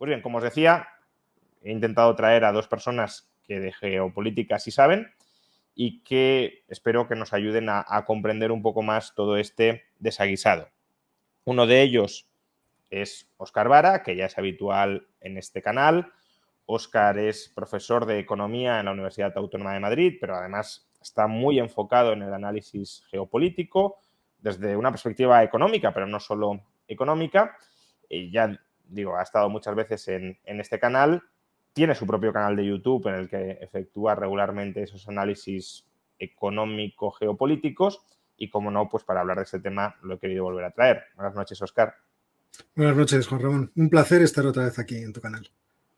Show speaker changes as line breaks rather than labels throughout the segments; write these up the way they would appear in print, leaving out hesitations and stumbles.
Pues bien, como os decía, he intentado traer a dos personas que de geopolítica sí saben y que espero que nos ayuden a comprender un poco más todo este desaguisado. Uno de ellos es Óscar Vara, que ya es habitual en este canal. Óscar es profesor de Economía en la Universidad Autónoma de Madrid, pero además está muy enfocado en el análisis geopolítico desde una perspectiva económica, pero no solo económica. Ya digo, ha estado muchas veces en este canal. Tiene su propio canal de YouTube en el que efectúa regularmente esos análisis económico-geopolíticos y, como no, pues para hablar de ese tema lo he querido volver a traer. Buenas noches, Óscar.
Buenas noches, Juan Ramón. Un placer estar otra vez aquí en tu canal.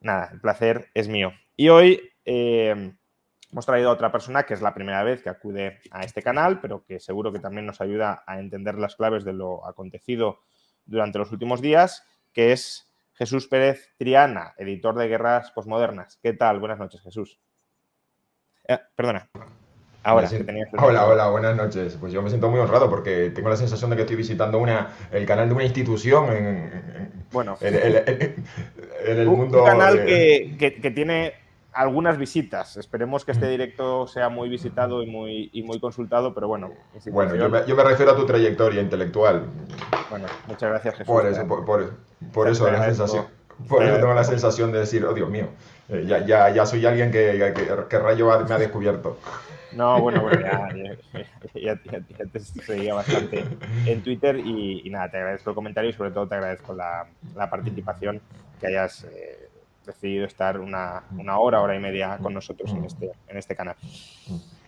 Nada, el placer es mío. Y hoy hemos traído a otra persona que es la primera vez que acude a este canal, pero que seguro que también nos ayuda a entender las claves de lo acontecido durante los últimos días, que es Jesús Pérez Triana, editor de Guerras Postmodernas. ¿Qué tal? Buenas noches, Jesús. Perdona. Ahora, que tenías el
Hola, hola, buenas noches. Pues yo me siento muy honrado porque tengo la sensación de que estoy visitando el canal de una institución
bueno,
en el mundo.
Un canal que tiene algunas visitas. Esperemos que este directo sea muy visitado y muy consultado, pero bueno.
Bueno, yo me refiero a tu trayectoria intelectual.
Bueno, muchas gracias, Jesús.
Por eso la sensación. Por eso tengo la sensación de decir, oh Dios mío, ya soy alguien que rayo me ha descubierto.
No, bueno, ya te seguía bastante en Twitter y nada, te agradezco el comentario y sobre todo te agradezco la participación, que hayas decidido estar una hora y media con nosotros en este canal.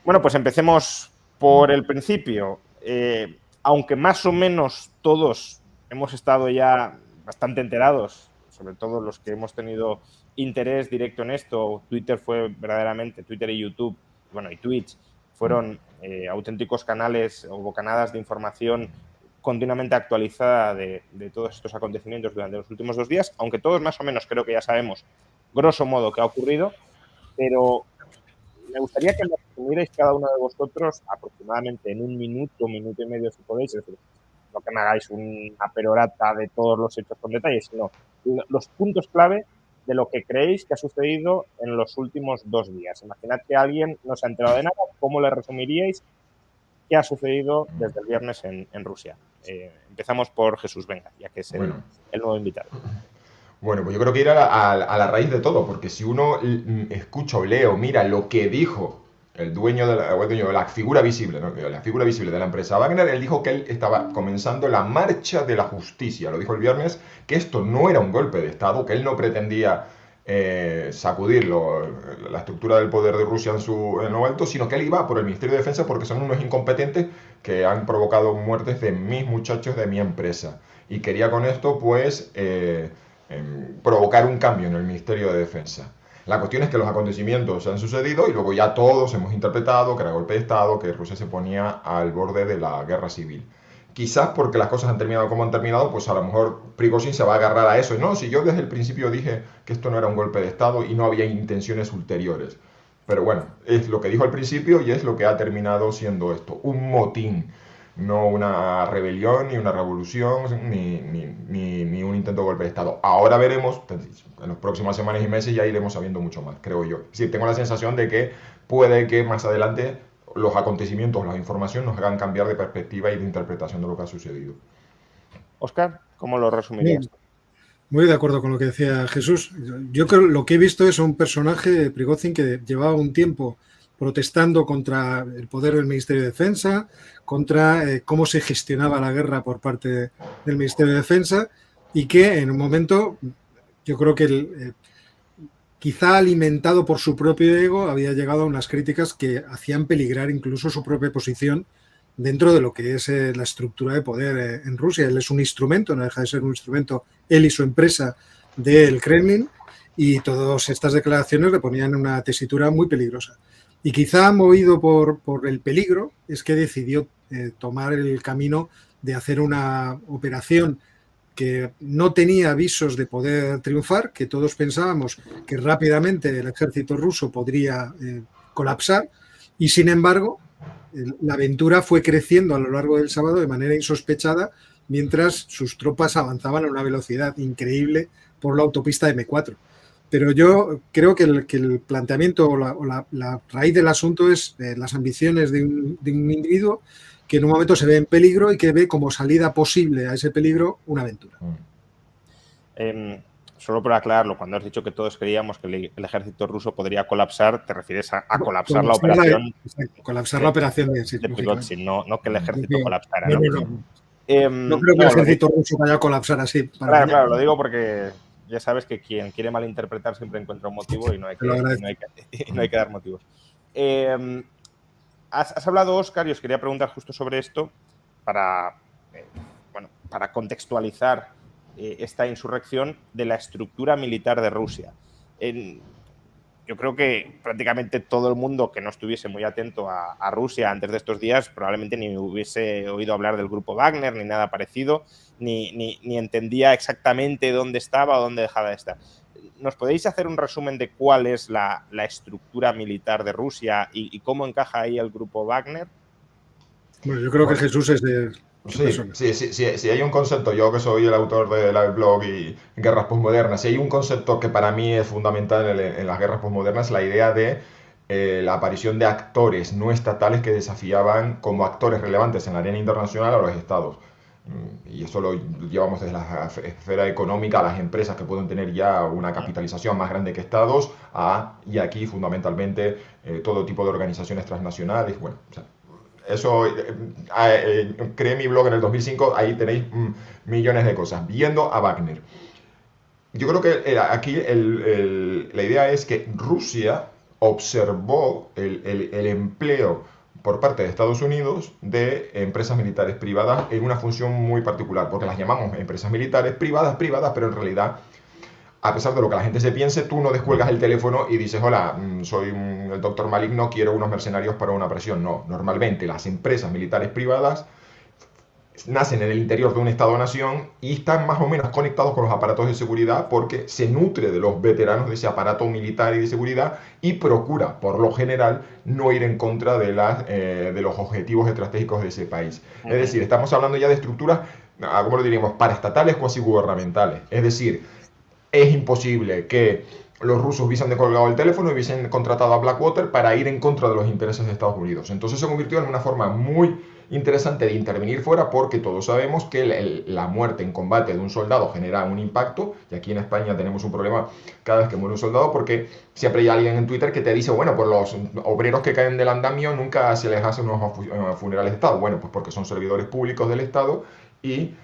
Bueno, pues empecemos por el principio. Aunque más o menos todos hemos estado ya bastante enterados, sobre todo los que hemos tenido interés directo en esto, Twitter y YouTube, bueno, y Twitch, fueron auténticos canales o bocanadas de información continuamente actualizada de todos estos acontecimientos durante los últimos 2 días, aunque todos más o menos creo que ya sabemos, grosso modo, qué ha ocurrido, pero me gustaría que me resumierais cada uno de vosotros aproximadamente en 1 minuto, 1 minuto y medio si podéis, es decir, no que me hagáis una perorata de todos los hechos con detalles, sino los puntos clave de lo que creéis que ha sucedido en los últimos 2 días. Imaginad que alguien no se ha enterado de nada, ¿cómo le resumiríais qué ha sucedido desde el viernes en Rusia? Empezamos por Jesús, venga, ya que es el nuevo invitado.
Bueno, pues yo creo que ir a la raíz de todo, porque si uno escucha o lee o mira lo que dijo el dueño de la figura visible, ¿no? La figura visible de la empresa Wagner, él dijo que él estaba comenzando la marcha de la justicia. Lo dijo el viernes, que esto no era un golpe de Estado, que él no pretendía sacudir la estructura del poder de Rusia en lo alto, sino que él iba por el Ministerio de Defensa porque son unos incompetentes que han provocado muertes de mis muchachos de mi empresa. Y quería con esto, pues, provocar un cambio en el Ministerio de Defensa. La cuestión es que los acontecimientos han sucedido y luego ya todos hemos interpretado que era golpe de Estado, que Rusia se ponía al borde de la guerra civil. Quizás porque las cosas han terminado como han terminado, pues a lo mejor Prigozhin se va a agarrar a eso. Y no, si yo desde el principio dije que esto no era un golpe de Estado y no había intenciones ulteriores. Pero bueno, es lo que dijo al principio y es lo que ha terminado siendo esto, un motín. No una rebelión, ni una revolución, ni un intento de golpe de Estado. Ahora veremos, en las próximas semanas y meses ya iremos sabiendo mucho más, creo yo. Sí, tengo la sensación de que puede que más adelante los acontecimientos, la información nos hagan cambiar de perspectiva y de interpretación de lo que ha sucedido.
Óscar, ¿cómo lo resumirías?
Muy de acuerdo con lo que decía Jesús. Yo creo que lo que he visto es un personaje, Prigozhin, que llevaba un tiempo protestando contra el poder del Ministerio de Defensa, contra cómo se gestionaba la guerra por parte del Ministerio de Defensa y que en un momento, yo creo que quizá alimentado por su propio ego, había llegado a unas críticas que hacían peligrar incluso su propia posición dentro de lo que es la estructura de poder en Rusia. Él es un instrumento, no deja de ser un instrumento, él y su empresa, del Kremlin, y todas estas declaraciones le ponían en una tesitura muy peligrosa. Y quizá movido por el peligro es que decidió tomar el camino de hacer una operación que no tenía avisos de poder triunfar, que todos pensábamos que rápidamente el ejército ruso podría colapsar, y sin embargo la aventura fue creciendo a lo largo del sábado de manera insospechada mientras sus tropas avanzaban a una velocidad increíble por la autopista M4. Pero yo creo que el planteamiento o la raíz del asunto es las ambiciones de un individuo que en un momento se ve en peligro y que ve como salida posible a ese peligro una aventura.
Solo por aclararlo, cuando has dicho que todos creíamos que el ejército ruso podría colapsar, te refieres a colapsar la operación.
Colapsar la operación de
Prigozhin, no que el ejército colapsara.
No creo que el ejército ruso vaya a colapsar así.
Claro, lo digo porque ya sabes que quien quiere malinterpretar siempre encuentra un motivo y no hay que dar motivos. Has hablado, Óscar, y os quería preguntar justo sobre esto para contextualizar esta insurrección de la estructura militar de Rusia. Yo creo que prácticamente todo el mundo que no estuviese muy atento a Rusia antes de estos días probablemente ni hubiese oído hablar del grupo Wagner ni nada parecido, ni entendía exactamente dónde estaba o dónde dejaba de estar. ¿Nos podéis hacer un resumen de cuál es la estructura militar de Rusia y cómo encaja ahí el grupo Wagner?
Bueno, yo creo que Jesús es de...
Sí, hay un concepto, yo que soy el autor del blog y Guerras Postmodernas, si hay un concepto que para mí es fundamental en las guerras postmodernas, la idea de la aparición de actores no estatales que desafiaban como actores relevantes en la arena internacional a los estados. Y eso lo llevamos desde la esfera económica a las empresas que pueden tener ya una capitalización más grande que estados, y aquí fundamentalmente todo tipo de organizaciones transnacionales. Bueno, o sea, eso, creé mi blog en el 2005, ahí tenéis millones de cosas. Viendo a Wagner. Yo creo que aquí la idea es que Rusia observó el empleo por parte de Estados Unidos de empresas militares privadas en una función muy particular, porque las llamamos empresas militares privadas, pero en realidad, a pesar de lo que la gente se piense, tú no descuelgas el teléfono y dices, hola, soy el doctor Maligno, quiero unos mercenarios para una operación. No, normalmente las empresas militares privadas nacen en el interior de un Estado-nación y están más o menos conectados con los aparatos de seguridad porque se nutre de los veteranos de ese aparato militar y de seguridad y procura, por lo general, no ir en contra de los objetivos estratégicos de ese país. Es decir, estamos hablando ya de estructuras, ¿cómo lo diríamos?, paraestatales, cuasi gubernamentales. Es decir, es imposible que los rusos hubiesen descolgado el teléfono y hubiesen contratado a Blackwater para ir en contra de los intereses de Estados Unidos. Entonces se convirtió en una forma muy interesante de intervenir fuera, porque todos sabemos que la muerte en combate de un soldado genera un impacto, y aquí en España tenemos un problema cada vez que muere un soldado, porque siempre hay alguien en Twitter que te dice, bueno, por los obreros que caen del andamio nunca se les hace unos funerales de Estado. Bueno, pues porque son servidores públicos del Estado y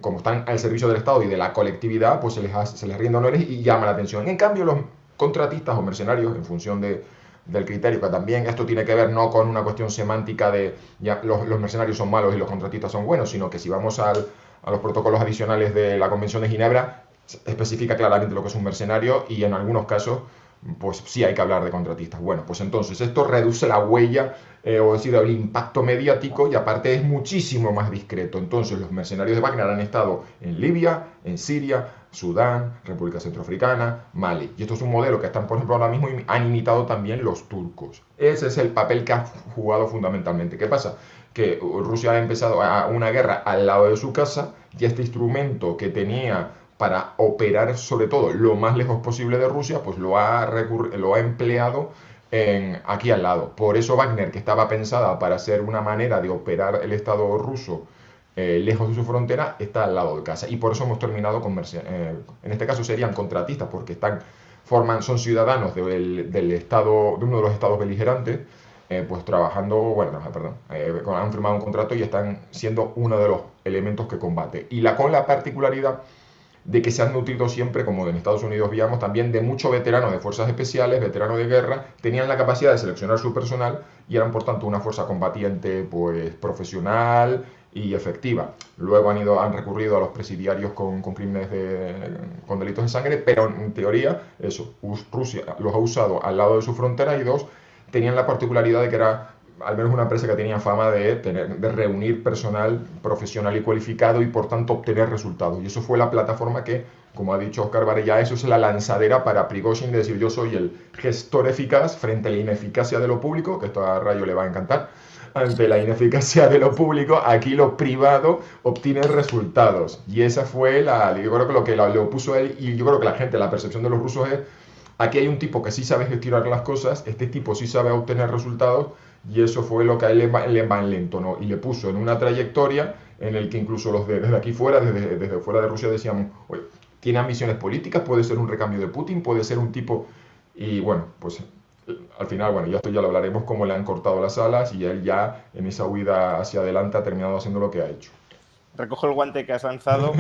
como están al servicio del Estado y de la colectividad, pues se les rinde honores y llama la atención. En cambio, los contratistas o mercenarios, en función del criterio, que también esto tiene que ver no con una cuestión semántica de ya, los mercenarios son malos y los contratistas son buenos, sino que si vamos a los protocolos adicionales de la Convención de Ginebra, especifica claramente lo que es un mercenario y en algunos casos pues sí hay que hablar de contratistas. Bueno, pues entonces esto reduce la huella o decir el impacto mediático y aparte es muchísimo más discreto. Entonces los mercenarios de Wagner han estado en Libia, en Siria, Sudán, República Centroafricana, Mali. Y esto es un modelo que están, por ejemplo, ahora mismo han imitado también los turcos. Ese es el papel que ha jugado fundamentalmente. ¿Qué pasa? Que Rusia ha empezado una guerra al lado de su casa y este instrumento que tenía para operar sobre todo lo más lejos posible de Rusia, pues lo ha empleado aquí al lado. Por eso Wagner, que estaba pensada para ser una manera de operar el Estado ruso lejos de su frontera, está al lado de casa. Y por eso hemos terminado con en este caso serían contratistas, porque son ciudadanos del estado, de uno de los estados beligerantes, pues trabajando, han firmado un contrato y están siendo uno de los elementos que combate. Y con la particularidad de que se han nutrido siempre, como en Estados Unidos veíamos, también de muchos veteranos de fuerzas especiales, veteranos de guerra, tenían la capacidad de seleccionar su personal y eran por tanto una fuerza combatiente pues profesional y efectiva. Luego han recurrido a los presidiarios con crímenes con delitos de sangre, pero en teoría eso, Rusia los ha usado al lado de su frontera y tenían la particularidad de que era al menos una empresa que tenía fama de reunir personal profesional y cualificado y por tanto obtener resultados. Y eso fue la plataforma que, como ha dicho Óscar Varela, eso es la lanzadera para Prigozhin de decir yo soy el gestor eficaz frente a la ineficacia de lo público, que esto a Rayo le va a encantar, ante la ineficacia de lo público, aquí lo privado obtiene resultados. Y esa fue yo creo que lo que lo puso él, y yo creo que la gente, la percepción de los rusos es, aquí hay un tipo que sí sabe gestionar las cosas, este tipo sí sabe obtener resultados, y eso fue lo que a él le envalentonó y le puso en una trayectoria en el que incluso desde aquí fuera, desde fuera de Rusia decíamos, oye, tiene ambiciones políticas, puede ser un recambio de Putin, puede ser un tipo... Y bueno, pues al final, bueno, ya lo hablaremos, cómo le han cortado las alas y él ya en esa huida hacia adelante ha terminado haciendo lo que ha hecho.
Recojo el guante que has lanzado.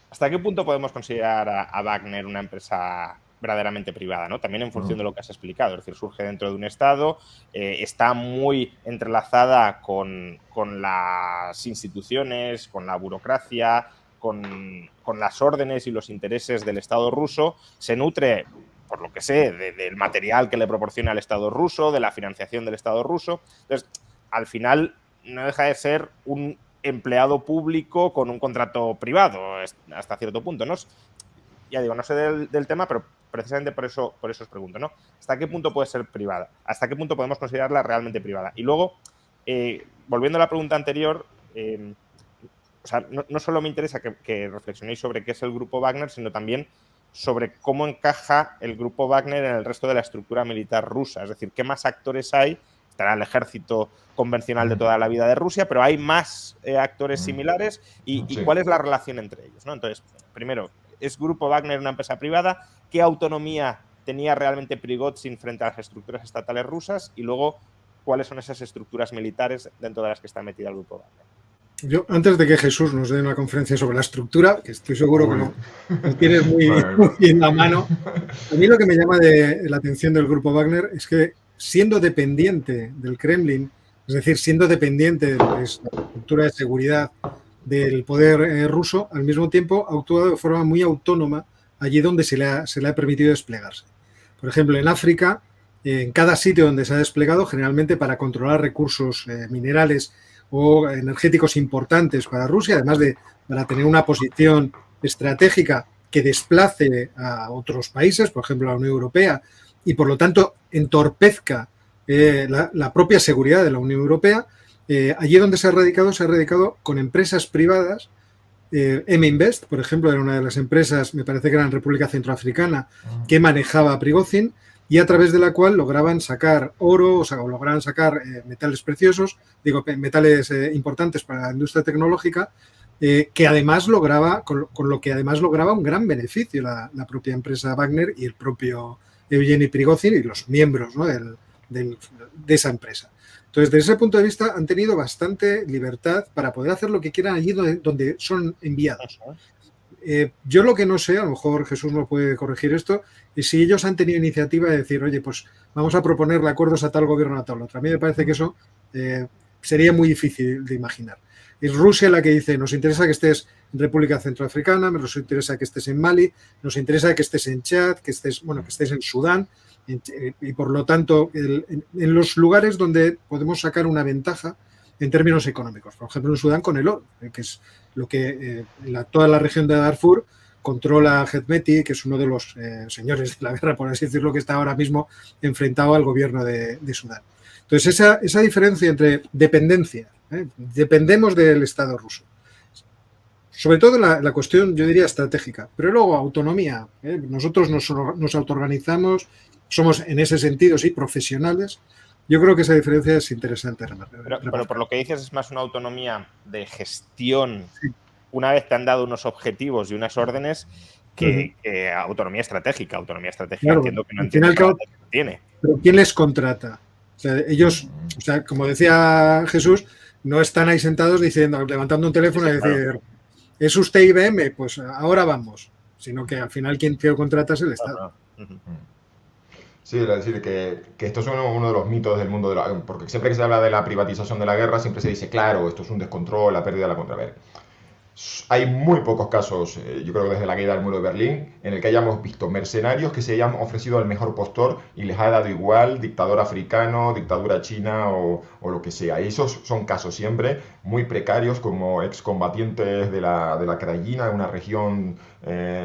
¿Hasta qué punto podemos considerar a Wagner una empresa verdaderamente privada, ¿no? También en función de lo que has explicado, es decir, surge dentro de un Estado, está muy entrelazada con las instituciones, con la burocracia, con las órdenes y los intereses del Estado ruso, se nutre, por lo que sé, del material que le proporciona el Estado ruso, de la financiación del Estado ruso. Entonces, al final, no deja de ser un empleado público con un contrato privado, hasta cierto punto, ¿no? Ya digo, no sé del tema, pero precisamente por eso os pregunto, ¿no? ¿Hasta qué punto puede ser privada? ¿Hasta qué punto podemos considerarla realmente privada? Y luego, volviendo a la pregunta anterior, o sea, no solo me interesa que reflexionéis sobre qué es el Grupo Wagner, sino también sobre cómo encaja el Grupo Wagner en el resto de la estructura militar rusa. Es decir, qué más actores hay. Estará el ejército convencional de toda la vida de Rusia, pero hay más actores similares y cuál es la relación entre ellos, ¿no? Entonces, primero, ¿es Grupo Wagner una empresa privada? ¿Qué autonomía tenía realmente Prigozhin frente a las estructuras estatales rusas? Y luego, ¿cuáles son esas estructuras militares dentro de las que está metida el Grupo Wagner?
Yo, antes de que Jesús nos dé una conferencia sobre la estructura, que estoy seguro que lo tienes muy en la mano, a mí lo que me llama la atención del Grupo Wagner es que, siendo dependiente del Kremlin, es decir, siendo dependiente de la estructura de seguridad del poder ruso, al mismo tiempo ha actuado de forma muy autónoma allí donde se le ha permitido desplegarse. Por ejemplo, en África, en cada sitio donde se ha desplegado, generalmente para controlar recursos minerales o energéticos importantes para Rusia, además de para tener una posición estratégica que desplace a otros países, por ejemplo a la Unión Europea, y por lo tanto entorpezca la propia seguridad de la Unión Europea, allí donde se ha radicado con empresas privadas. M-Invest, por ejemplo, era una de las empresas, me parece que era en República Centroafricana, que manejaba a Prigozhin y a través de la cual lograban sacar oro, o lograban sacar metales preciosos, metales importantes para la industria tecnológica, que además lograba, con lo que además lograba un gran beneficio la propia empresa Wagner y el propio Evgeny Prigozhin y los miembros, ¿no?, de esa empresa. Entonces, desde ese punto de vista, han tenido bastante libertad para poder hacer lo que quieran allí donde son enviados. Yo lo que no sé, a lo mejor Jesús no puede corregir esto, es si ellos han tenido iniciativa de decir, oye, pues vamos a proponerle acuerdos a tal gobierno, a tal otro. A mí me parece que eso sería muy difícil de imaginar. Es Rusia la que dice, nos interesa que estés en República Centroafricana, nos interesa que estés en Mali, nos interesa que estés en Chad, que estés en Sudán, y por lo tanto en los lugares donde podemos sacar una ventaja en términos económicos. Por ejemplo, en Sudán con el oro, que es lo que toda la región de Darfur controla Hezmeti, que es uno de los señores de la guerra, por así decirlo, que está ahora mismo enfrentado al gobierno de Sudán. Entonces, esa diferencia entre dependencia, dependemos del Estado ruso, sobre todo la cuestión, yo diría, estratégica, pero luego autonomía. Nosotros nos autoorganizamos, somos en ese sentido, sí, profesionales. Yo creo que esa diferencia es interesante.
Pero por lo que dices es más una autonomía de gestión, sí, una vez te han dado unos objetivos y unas órdenes, que autonomía estratégica. Autonomía estratégica, claro, entiendo que no entiendo que tiene.
Pero ¿quién les contrata? O sea, ellos, como decía Jesús, no están ahí sentados diciendo, levantando un teléfono y decir, claro, ¿es usted IBM? Pues ahora vamos. Sino que al final quien te contrata es el Estado.
Sí, es decir, que esto es uno de los mitos del mundo porque siempre que se habla de la privatización de la guerra, siempre se dice, claro, esto es un descontrol, la pérdida de la contraver. Hay muy pocos casos, yo creo que desde la caída del muro de Berlín, en el que hayamos visto mercenarios que se hayan ofrecido al mejor postor y les ha dado igual dictador africano, dictadura china o lo que sea. Y esos son casos siempre muy precarios, como excombatientes de la Krajina, una región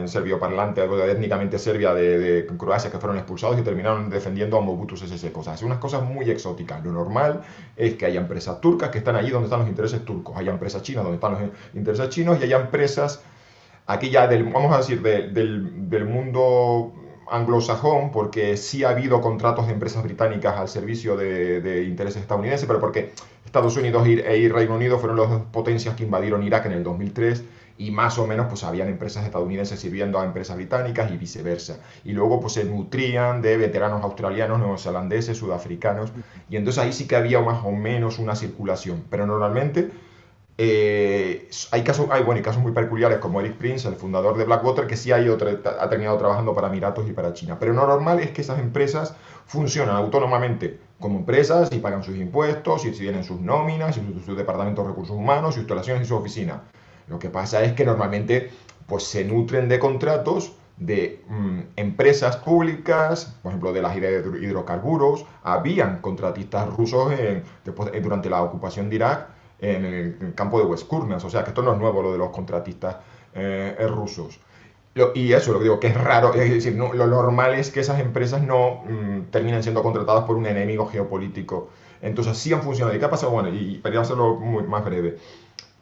serbio-parlante, étnicamente serbia de Croacia, que fueron expulsados y terminaron defendiendo a Mobutu Sese Seko. O sea, unas cosas muy exóticas. Lo normal es que haya empresas turcas que están allí donde están los intereses turcos, haya empresas chinas donde están los intereses chinos, y hay empresas aquí ya vamos a decir, del mundo anglosajón, porque sí ha habido contratos de empresas británicas al servicio de intereses estadounidenses, pero porque Estados Unidos y Reino Unido fueron las dos potencias que invadieron Irak en el 2003 y más o menos pues habían empresas estadounidenses sirviendo a empresas británicas y viceversa. Y luego pues se nutrían de veteranos australianos, neozelandeses, sudafricanos, y entonces ahí sí que había más o menos una circulación, pero normalmente hay casos muy peculiares como Eric Prince, el fundador de Blackwater, que sí ha terminado trabajando para Emiratos y para China. Pero lo normal es que esas empresas funcionan autónomamente como empresas y pagan sus impuestos, y tienen sus nóminas, y sus departamentos de recursos humanos, sus instalaciones y su oficina. Lo que pasa es que normalmente pues, se nutren de contratos de empresas públicas, por ejemplo, de las hidrocarburos. Habían contratistas rusos durante la ocupación de Irak en el campo de West Kurnas, o sea que esto no es nuevo, lo de los contratistas rusos. Y eso, lo que digo, que es raro, es decir, no, lo normal es que esas empresas no terminen siendo contratadas por un enemigo geopolítico. Entonces sí han funcionado. ¿Y qué ha pasado? Bueno, y para hacerlo más breve,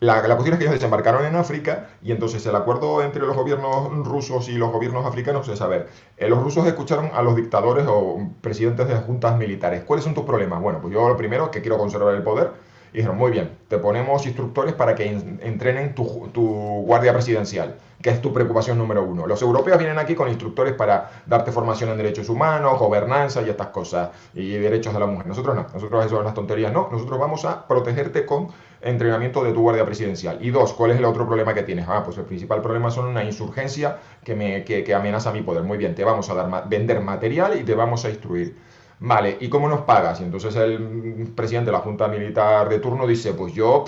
la cuestión es que ellos desembarcaron en África, y entonces el acuerdo entre los gobiernos rusos y los gobiernos africanos es, a ver, los rusos escucharon a los dictadores o presidentes de juntas militares. ¿Cuáles son tus problemas? Bueno, pues yo lo primero es que quiero conservar el poder. Y dijeron, muy bien, te ponemos instructores para que entrenen tu guardia presidencial, que es tu preocupación número uno. Los europeos vienen aquí con instructores para darte formación en derechos humanos, gobernanza y estas cosas, y derechos de la mujer. Nosotros no, nosotros eso son las tonterías, no. Nosotros vamos a protegerte con entrenamiento de tu guardia presidencial. Y dos, ¿cuál es el otro problema que tienes? Pues el principal problema son una insurgencia que amenaza mi poder. Muy bien, te vamos a vender material y te vamos a instruir. Vale, ¿y cómo nos pagas? Y entonces el presidente de la Junta Militar de turno dice, pues yo,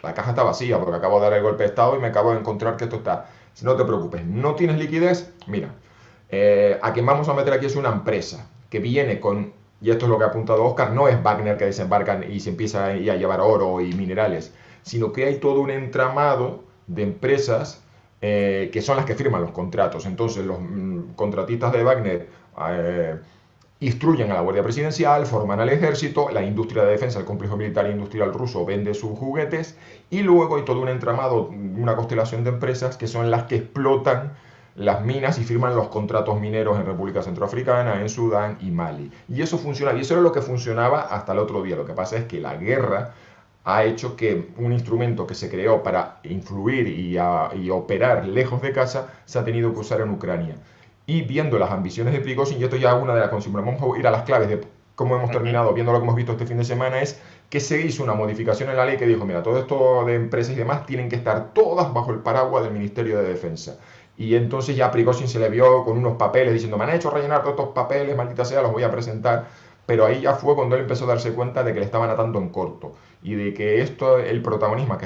la caja está vacía porque acabo de dar el golpe de Estado y me acabo de encontrar que esto está. Si no te preocupes, ¿no tienes liquidez? Mira, a quien vamos a meter aquí es una empresa que viene con, y esto es lo que ha apuntado Oscar, no es Wagner que desembarcan y se empieza a llevar oro y minerales, sino que hay todo un entramado de empresas que son las que firman los contratos. Entonces los contratistas de Wagner instruyen a la Guardia Presidencial, forman al ejército, la industria de defensa, el complejo militar e industrial ruso vende sus juguetes, y luego hay todo un entramado, una constelación de empresas que son las que explotan las minas y firman los contratos mineros en República Centroafricana, en Sudán y Mali. Y eso funciona, y eso era lo que funcionaba hasta el otro día. Lo que pasa es que la guerra ha hecho que un instrumento que se creó para influir y operar lejos de casa se ha tenido que usar en Ucrania. Y viendo las ambiciones de Prigozhin, y esto ya es una de las consignas, vamos a ir a las claves de cómo hemos terminado, viendo lo que hemos visto este fin de semana, es que se hizo una modificación en la ley que dijo, mira, todo esto de empresas y demás tienen que estar todas bajo el paraguas del Ministerio de Defensa. Y entonces ya a Prigozhin se le vio con unos papeles diciendo, me han hecho rellenar todos estos papeles, maldita sea, los voy a presentar. Pero ahí ya fue cuando él empezó a darse cuenta de que le estaban atando en corto y de que esto, el protagonismo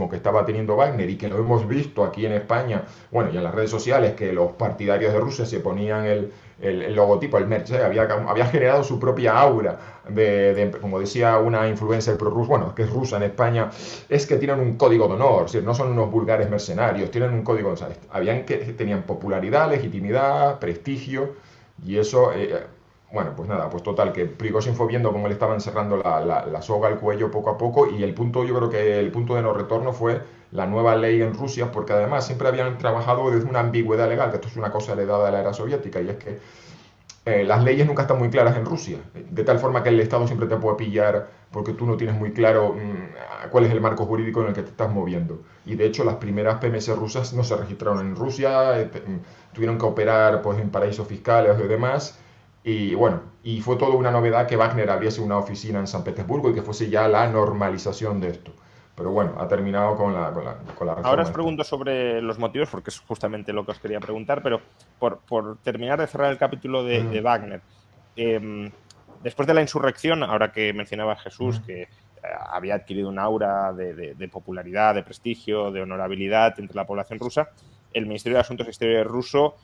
que estaba teniendo Wagner, y que lo hemos visto aquí en España, bueno, y en las redes sociales, que los partidarios de Rusia se ponían el logotipo, el merch, había generado su propia aura como decía una influencer pro-rusa, bueno, que es rusa en España, es que tienen un código de honor, es decir, no son unos vulgares mercenarios, tienen un código, ¿sabes? Tenían popularidad, legitimidad, prestigio, y eso... bueno, pues nada, pues total, que Prigozhin fue viendo cómo le estaban cerrando la soga al cuello poco a poco, y yo creo que el punto de no retorno fue la nueva ley en Rusia, porque además siempre habían trabajado desde una ambigüedad legal, que esto es una cosa heredada de la era soviética, y es que las leyes nunca están muy claras en Rusia, de tal forma que el Estado siempre te puede pillar porque tú no tienes muy claro cuál es el marco jurídico en el que te estás moviendo. Y de hecho las primeras PMS rusas no se registraron en Rusia, tuvieron que operar pues, en paraísos fiscales y demás. Y bueno, y fue toda una novedad que Wagner abriese una oficina en San Petersburgo y que fuese ya la normalización de esto. Pero bueno, ha terminado con la reforma.
Ahora os pregunto sobre los motivos, porque es justamente lo que os quería preguntar, pero por terminar de cerrar el capítulo de Wagner, después de la insurrección, ahora que mencionaba Jesús, que había adquirido un aura de popularidad, de prestigio, de honorabilidad entre la población rusa, el Ministerio de Asuntos Exteriores ruso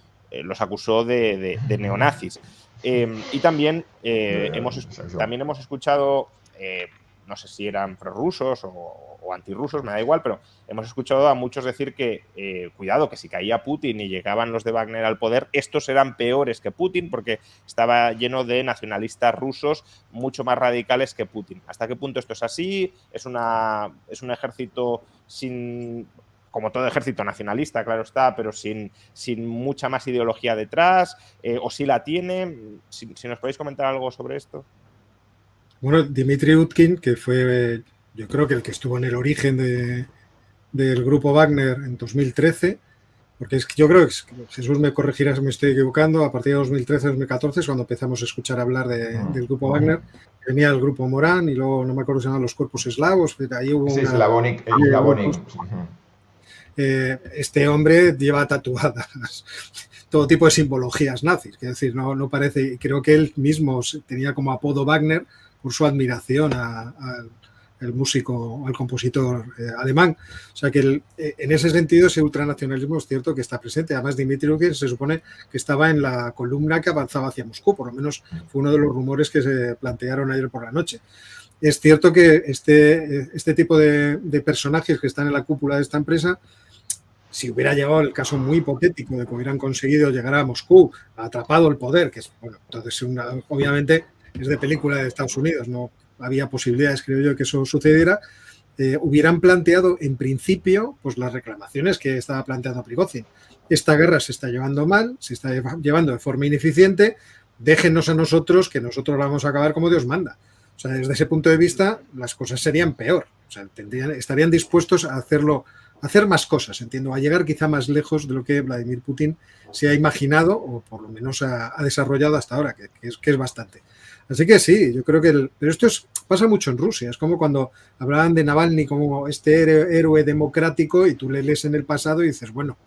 los acusó de neonazis. Y también, también hemos escuchado, no sé si eran prorrusos o antirrusos, me da igual, pero hemos escuchado a muchos decir que, cuidado, que si caía Putin y llegaban los de Wagner al poder, estos eran peores que Putin porque estaba lleno de nacionalistas rusos mucho más radicales que Putin. ¿Hasta qué punto esto es así? ¿Es un ejército sin... como todo ejército nacionalista, claro está, pero sin mucha más ideología detrás, o si la tiene? Si nos podéis comentar algo sobre esto.
Bueno, Dmitry Utkin, que fue, yo creo que el que estuvo en el origen del grupo Wagner en 2013, porque yo creo que Jesús me corregirá si me estoy equivocando, a partir de 2013-2014 es cuando empezamos a escuchar hablar del grupo Wagner. Venía el grupo Morán y luego, no me acuerdo si se llaman los cuerpos eslavos, ahí hubo
sí,
una...
Slavonic.
Este hombre lleva tatuadas todo tipo de simbologías nazis, es decir, no parece, creo que él mismo tenía como apodo Wagner por su admiración al músico, al compositor alemán. O sea que en ese sentido ese ultranacionalismo es cierto que está presente. Además, Dmitry Utkin se supone que estaba en la columna que avanzaba hacia Moscú, por lo menos fue uno de los rumores que se plantearon ayer por la noche. Es cierto que este tipo de personajes que están en la cúpula de esta empresa, si hubiera llegado el caso muy hipotético de que hubieran conseguido llegar a Moscú, atrapado el poder, que es, bueno, entonces obviamente es de película de Estados Unidos, no había posibilidades, creo yo, que eso sucediera, hubieran planteado en principio pues las reclamaciones que estaba planteando Prigozhin. Esta guerra se está llevando mal, se está llevando de forma ineficiente, déjenos a nosotros que nosotros la vamos a acabar como Dios manda. O sea, desde ese punto de vista, las cosas serían peor. O sea, estarían dispuestos a hacer más cosas, entiendo, a llegar quizá más lejos de lo que Vladimir Putin se ha imaginado o por lo menos ha desarrollado hasta ahora, que es bastante. Así que sí, yo creo que... pero esto pasa mucho en Rusia. Es como cuando hablaban de Navalny como este héroe democrático y tú le lees en el pasado y dices, bueno,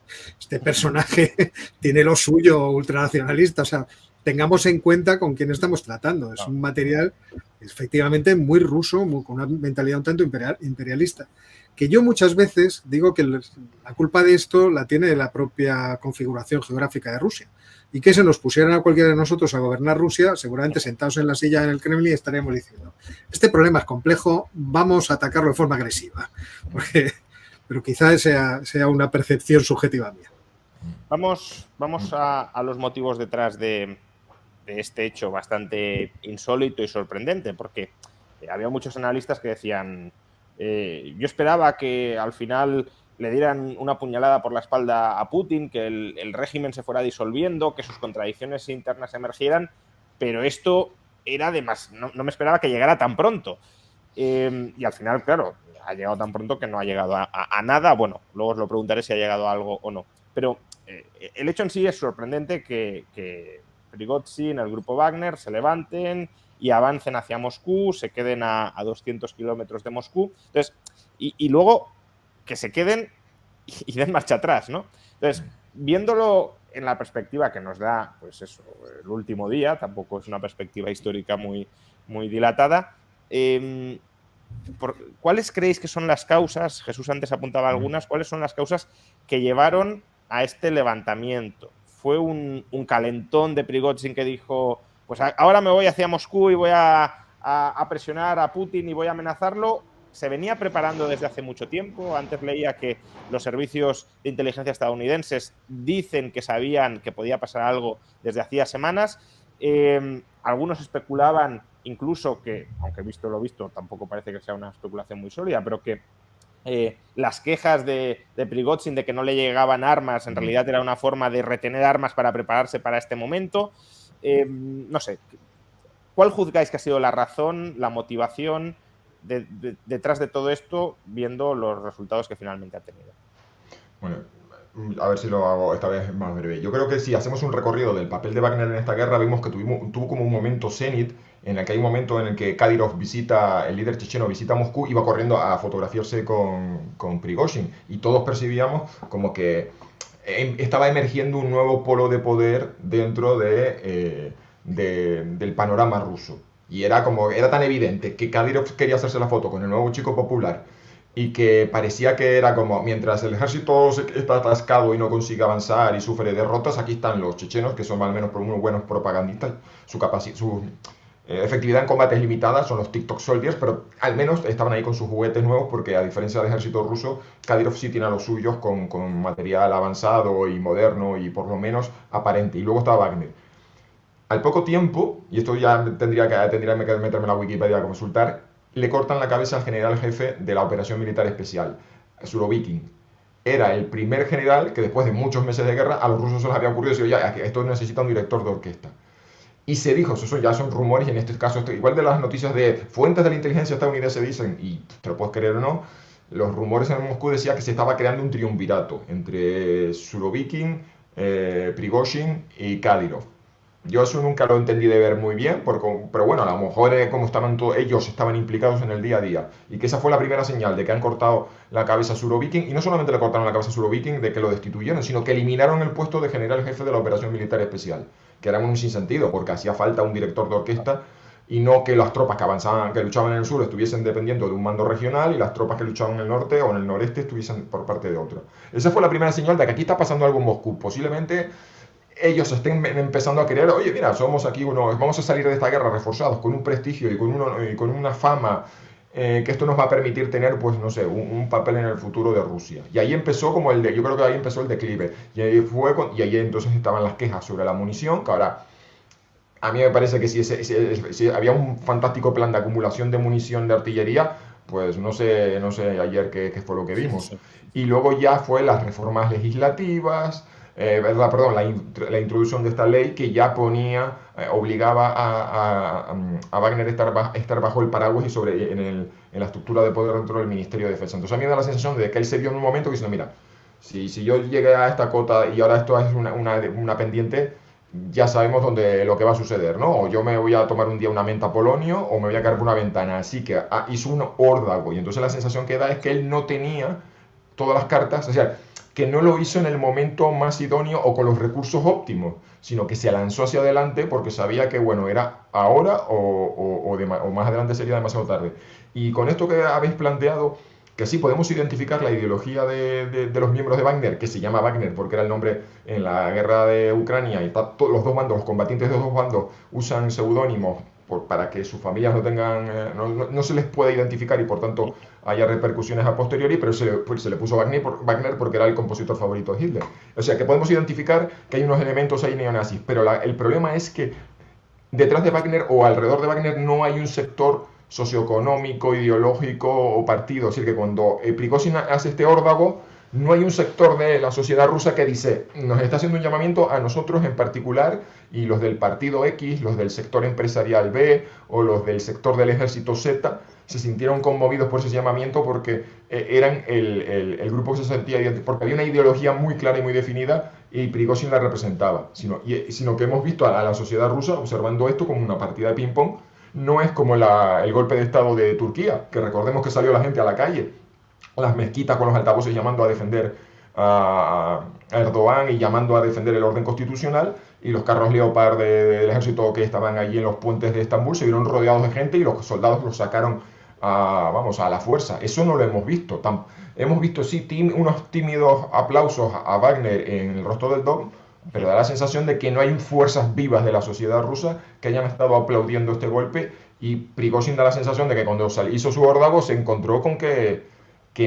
este personaje tiene lo suyo ultranacionalista. O sea, tengamos en cuenta con quién estamos tratando. Es un material efectivamente muy ruso, con una mentalidad un tanto imperialista. Que yo muchas veces digo que la culpa de esto la tiene la propia configuración geográfica de Rusia. Y que se nos pusieran a cualquiera de nosotros a gobernar Rusia, seguramente sentados en la silla en el Kremlin estaríamos diciendo, este problema es complejo, vamos a atacarlo de forma agresiva. Pero quizás sea una percepción subjetiva mía.
Vamos a los motivos detrás de este hecho bastante insólito y sorprendente, porque había muchos analistas que decían, yo esperaba que al final le dieran una puñalada por la espalda a Putin, que el régimen se fuera disolviendo, que sus contradicciones internas emergieran, pero esto era de más, no me esperaba que llegara tan pronto. Y al final, claro, ha llegado tan pronto que no ha llegado a nada. Bueno, luego os lo preguntaré si ha llegado a algo o no. Pero el hecho en sí es sorprendente que Prigozhin, el grupo Wagner, se levanten y avancen hacia Moscú, se queden a 200 kilómetros de Moscú. Entonces, y luego que se queden y den marcha atrás, ¿no? Entonces, viéndolo en la perspectiva que nos da, pues eso, el último día, tampoco es una perspectiva histórica muy, muy dilatada, ¿cuáles creéis que son las causas? Jesús antes apuntaba algunas. ¿Cuáles son las causas que llevaron a este levantamiento? ¿Fue un calentón de Prigozhin que dijo, pues ahora me voy hacia Moscú y voy a presionar a Putin y voy a amenazarlo? ¿Se venía preparando desde hace mucho tiempo? Antes leía que los servicios de inteligencia estadounidenses dicen que sabían que podía pasar algo desde hacía semanas. Algunos especulaban incluso que, aunque visto lo visto, tampoco parece que sea una especulación muy sólida, pero que las quejas de Prigozhin de que no le llegaban armas, en realidad era una forma de retener armas para prepararse para este momento. No sé, ¿cuál juzgáis que ha sido la razón, la motivación detrás de todo esto, viendo los resultados que finalmente ha tenido?
Bueno, a ver si lo hago esta vez más breve. Yo creo que si hacemos un recorrido del papel de Wagner en esta guerra, vimos que tuvo como un momento cenit, en el que hay un momento en el que Kadyrov el líder checheno visita Moscú y va corriendo a fotografiarse con Prigozhin. Y todos percibíamos como que estaba emergiendo un nuevo polo de poder dentro del panorama ruso. Y era tan evidente que Kadyrov quería hacerse la foto con el nuevo chico popular y que parecía que era como, mientras el ejército está atascado y no consigue avanzar y sufre derrotas, aquí están los chechenos, que son al menos unos buenos propagandistas, su efectividad en combate es limitada, son los TikTok Soldiers, pero al menos estaban ahí con sus juguetes nuevos, porque a diferencia del ejército ruso, Kadyrov sí tiene a los suyos con material avanzado y moderno y por lo menos aparente. Y luego está Wagner. Al poco tiempo, y esto ya tendría que meterme en la Wikipedia a consultar, le cortan la cabeza al general jefe de la operación militar especial, Surovikin. Era el primer general que después de muchos meses de guerra a los rusos se les había ocurrido decir, ya, esto necesita un director de orquesta. Y se dijo, eso ya son rumores, y en este caso, igual de las noticias de fuentes de la inteligencia estadounidense dicen, y te lo puedes creer o no, los rumores en Moscú decían que se estaba creando un triunvirato entre Surovikin, Prigozhin y Kadyrov. Yo eso nunca lo entendí de ver muy bien, pero bueno, a lo mejor como ellos estaban implicados en el día a día. Y que esa fue la primera señal de que han cortado la cabeza a Surovikin. Y no solamente le cortaron la cabeza a Surovikin de que lo destituyeron, sino que eliminaron el puesto de general jefe de la operación militar especial. Que era un sinsentido, porque hacía falta un director de orquesta y no que las tropas que avanzaban, que luchaban en el sur estuviesen dependiendo de un mando regional y las tropas que luchaban en el norte o en el noreste estuviesen por parte de otro. Esa fue la primera señal de que aquí está pasando algo en Moscú. Posiblemente ellos estén empezando a creer, oye, mira, somos aquí vamos a salir de esta guerra reforzados con un prestigio y con una fama que esto nos va a permitir tener, pues, no sé, un papel en el futuro de Rusia. Y ahí empezó yo creo que ahí empezó el declive. Y ahí entonces estaban las quejas sobre la munición, que ahora a mí me parece que si había un fantástico plan de acumulación de munición de artillería, pues no sé ayer qué fue lo que vimos. Y luego ya fue las reformas legislativas, la introducción de esta ley que ya obligaba a Wagner a estar bajo el paraguas y en la estructura de poder dentro del Ministerio de Defensa. Entonces a mí me da la sensación de que él se vio en un momento diciendo, mira, si yo llegué a esta cota y ahora esto es una pendiente, ya sabemos lo que va a suceder, ¿no? O yo me voy a tomar un día una menta polonio o me voy a caer por una ventana. Así que hizo un órdago y entonces la sensación que da es que él no tenía todas las cartas, o sea, que no lo hizo en el momento más idóneo o con los recursos óptimos, sino que se lanzó hacia adelante porque sabía que, bueno, era ahora o más adelante sería demasiado tarde. Y con esto que habéis planteado, que sí podemos identificar la ideología de los miembros de Wagner, que se llama Wagner porque era el nombre en la guerra de Ucrania, y los dos bandos, los combatientes de los dos bandos usan seudónimos para que sus familias no se les pueda identificar y por tanto haya repercusiones a posteriori, pero se le puso Wagner porque era el compositor favorito de Hitler. O sea que podemos identificar que hay unos elementos ahí neonazis, pero el problema es que detrás de Wagner o alrededor de Wagner no hay un sector socioeconómico, ideológico o partido. Es decir, que cuando Prigozhin hace este órdago, no hay un sector de la sociedad rusa que dice, nos está haciendo un llamamiento a nosotros en particular, y los del partido X, los del sector empresarial B o los del sector del ejército Z, se sintieron conmovidos por ese llamamiento porque eran el grupo que se sentía, porque había una ideología muy clara y muy definida y Prigozhin la representaba, sino que hemos visto a la sociedad rusa observando esto como una partida de ping-pong. No es como el golpe de estado de Turquía, que recordemos que salió la gente a la calle, las mezquitas con los altavoces llamando a defender a Erdogan y llamando a defender el orden constitucional, y los carros Leopard del ejército que estaban allí en los puentes de Estambul se vieron rodeados de gente y los soldados los sacaron a la fuerza. Eso no lo hemos visto. Hemos visto sí unos tímidos aplausos a Wagner en el rostro del Don, pero da la sensación de que no hay fuerzas vivas de la sociedad rusa que hayan estado aplaudiendo este golpe, y Prigozhin da la sensación de que cuando hizo su órdago se encontró con que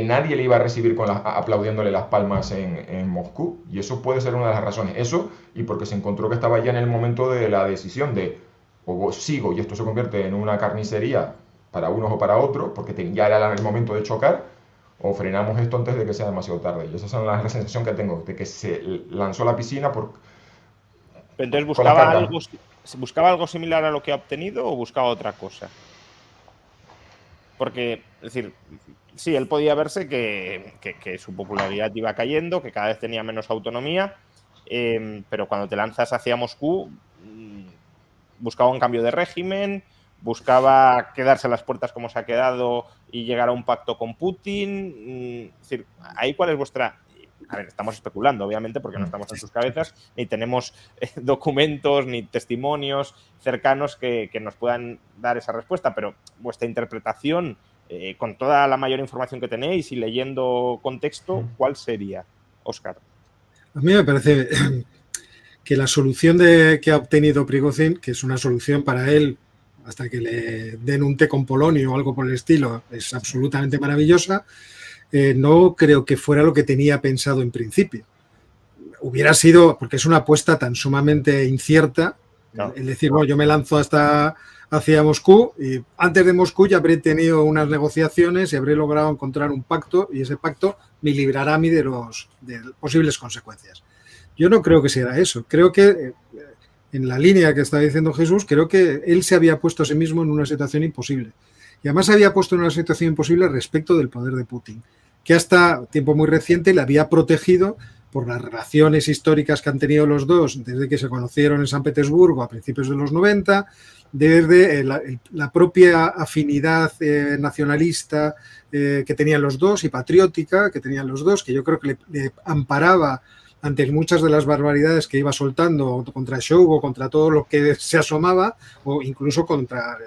nadie le iba a recibir aplaudiéndole las palmas en Moscú, y eso puede ser una de las razones. Eso, y porque se encontró que estaba ya en el momento de la decisión de o sigo y esto se convierte en una carnicería para unos o para otros, porque ya era el momento de chocar, o frenamos esto antes de que sea demasiado tarde. Y esa es la sensación que tengo, de que se lanzó a la piscina
Pero entonces buscaba algo similar a lo que ha obtenido o buscaba otra cosa. Porque, es decir, sí, él podía verse que su popularidad iba cayendo, que cada vez tenía menos autonomía, pero cuando te lanzas hacia Moscú, buscaba un cambio de régimen, buscaba quedarse a las puertas como se ha quedado y llegar a un pacto con Putin. Es decir, ahí cuál es vuestra a ver, estamos especulando, obviamente, porque no estamos en sus cabezas, ni tenemos documentos ni testimonios cercanos que nos puedan dar esa respuesta, pero vuestra interpretación, con toda la mayor información que tenéis y leyendo contexto, ¿cuál sería, Óscar?
A mí me parece que la solución que ha obtenido Prigozhin, que es una solución para él, hasta que le den un té con polonio o algo por el estilo, es absolutamente maravillosa. No creo que fuera lo que tenía pensado en principio. Hubiera sido, porque es una apuesta tan sumamente incierta, no. El decir, bueno, yo me lanzo hacia Moscú y antes de Moscú ya habré tenido unas negociaciones y habré logrado encontrar un pacto y ese pacto me librará a mí de posibles consecuencias. Yo no creo que sea eso. Creo que, en la línea que está diciendo Jesús, creo que él se había puesto a sí mismo en una situación imposible. Y además se había puesto en una situación imposible respecto del poder de Putin, que hasta tiempo muy reciente le había protegido por las relaciones históricas que han tenido los dos desde que se conocieron en San Petersburgo a principios de los 90, desde la propia afinidad nacionalista que tenían los dos y patriótica que tenían los dos, que yo creo que le amparaba ante muchas de las barbaridades que iba soltando contra Shoigu, contra todo lo que se asomaba, o incluso contra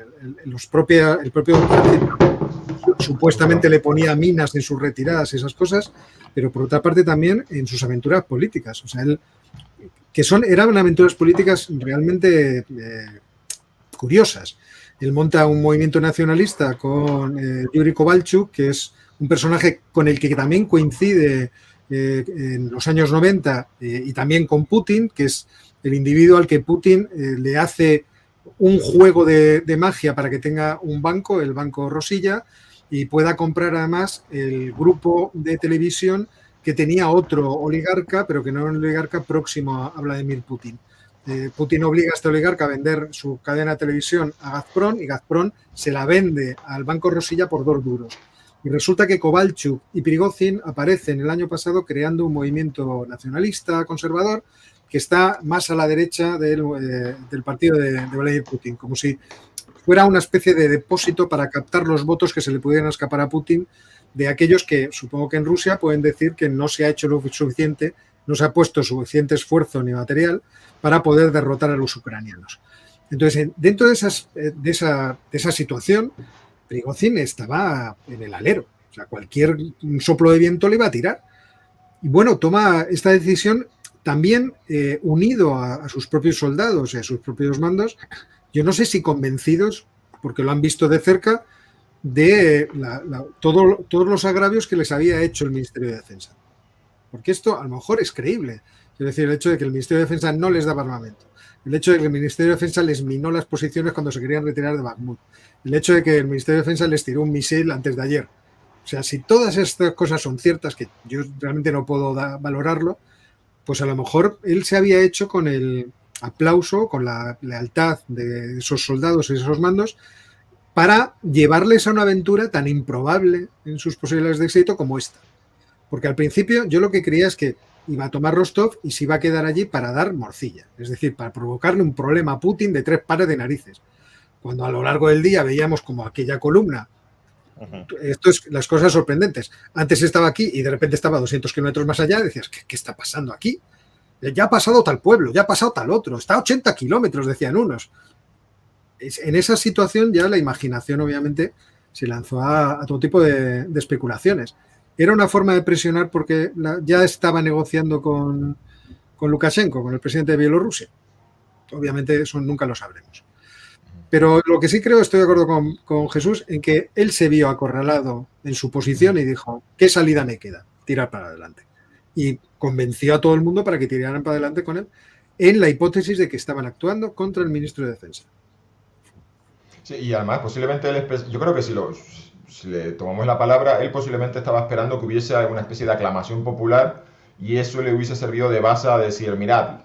el propio supuestamente le ponía minas en sus retiradas, esas cosas, pero por otra parte también en sus aventuras políticas. O sea, eran aventuras políticas realmente curiosas. Él monta un movimiento nacionalista con Yuri Kovalchuk, que es un personaje con el que también coincide en los años 90 y también con Putin, que es el individuo al que Putin le hace un juego de magia para que tenga un banco, el Banco Rosilla, y pueda comprar además el grupo de televisión que tenía otro oligarca, pero que no era un oligarca próximo a Vladimir Putin. Putin obliga a este oligarca a vender su cadena de televisión a Gazprom y Gazprom se la vende al Banco Rosilla por 2 duros. Y resulta que Kovalchuk y Prigozhin aparecen el año pasado creando un movimiento nacionalista conservador que está más a la derecha del partido de Vladimir Putin, como si fuera una especie de depósito para captar los votos que se le pudieran escapar a Putin de aquellos que, supongo que en Rusia, pueden decir que no se ha hecho lo suficiente, no se ha puesto suficiente esfuerzo ni material para poder derrotar a los ucranianos. Entonces, dentro de esa situación, Prigozhin estaba en el alero. O sea, cualquier soplo de viento le iba a tirar. Y bueno, toma esta decisión también unido a sus propios soldados y a sus propios mandos, yo no sé si convencidos, porque lo han visto de cerca, de todos los agravios que les había hecho el Ministerio de Defensa. Porque esto a lo mejor es creíble. Es decir, el hecho de que el Ministerio de Defensa no les daba armamento. El hecho de que el Ministerio de Defensa les minó las posiciones cuando se querían retirar de Bakhmut. El hecho de que el Ministerio de Defensa les tiró un misil antes de ayer. O sea, si todas estas cosas son ciertas, que yo realmente no puedo valorarlo, pues a lo mejor él se había hecho con el aplauso, con la lealtad de esos soldados y esos mandos, para llevarles a una aventura tan improbable en sus posibilidades de éxito como esta. Porque al principio yo lo que creía es que iba a tomar Rostov y se iba a quedar allí para dar morcilla, es decir, para provocarle un problema a Putin de 3 pares de narices. Cuando a lo largo del día veíamos como aquella columna, las cosas sorprendentes. Antes estaba aquí y de repente estaba a 200 kilómetros más allá, decías, ¿qué está pasando aquí? Ya ha pasado tal pueblo, ya ha pasado tal otro, está a 80 kilómetros, decían unos. En esa situación ya la imaginación obviamente se lanzó a todo tipo de especulaciones. Era una forma de presionar porque ya estaba negociando con Lukashenko, con el presidente de Bielorrusia. Obviamente eso nunca lo sabremos. Pero lo que sí creo, estoy de acuerdo con Jesús, en que él se vio acorralado en su posición y dijo, ¿qué salida me queda? Tirar para adelante. Y convenció a todo el mundo para que tiraran para adelante con él en la hipótesis de que estaban actuando contra el ministro de Defensa.
Sí, y además posiblemente yo creo que si le tomamos la palabra, él posiblemente estaba esperando que hubiese una especie de aclamación popular y eso le hubiese servido de base a decir, mirad,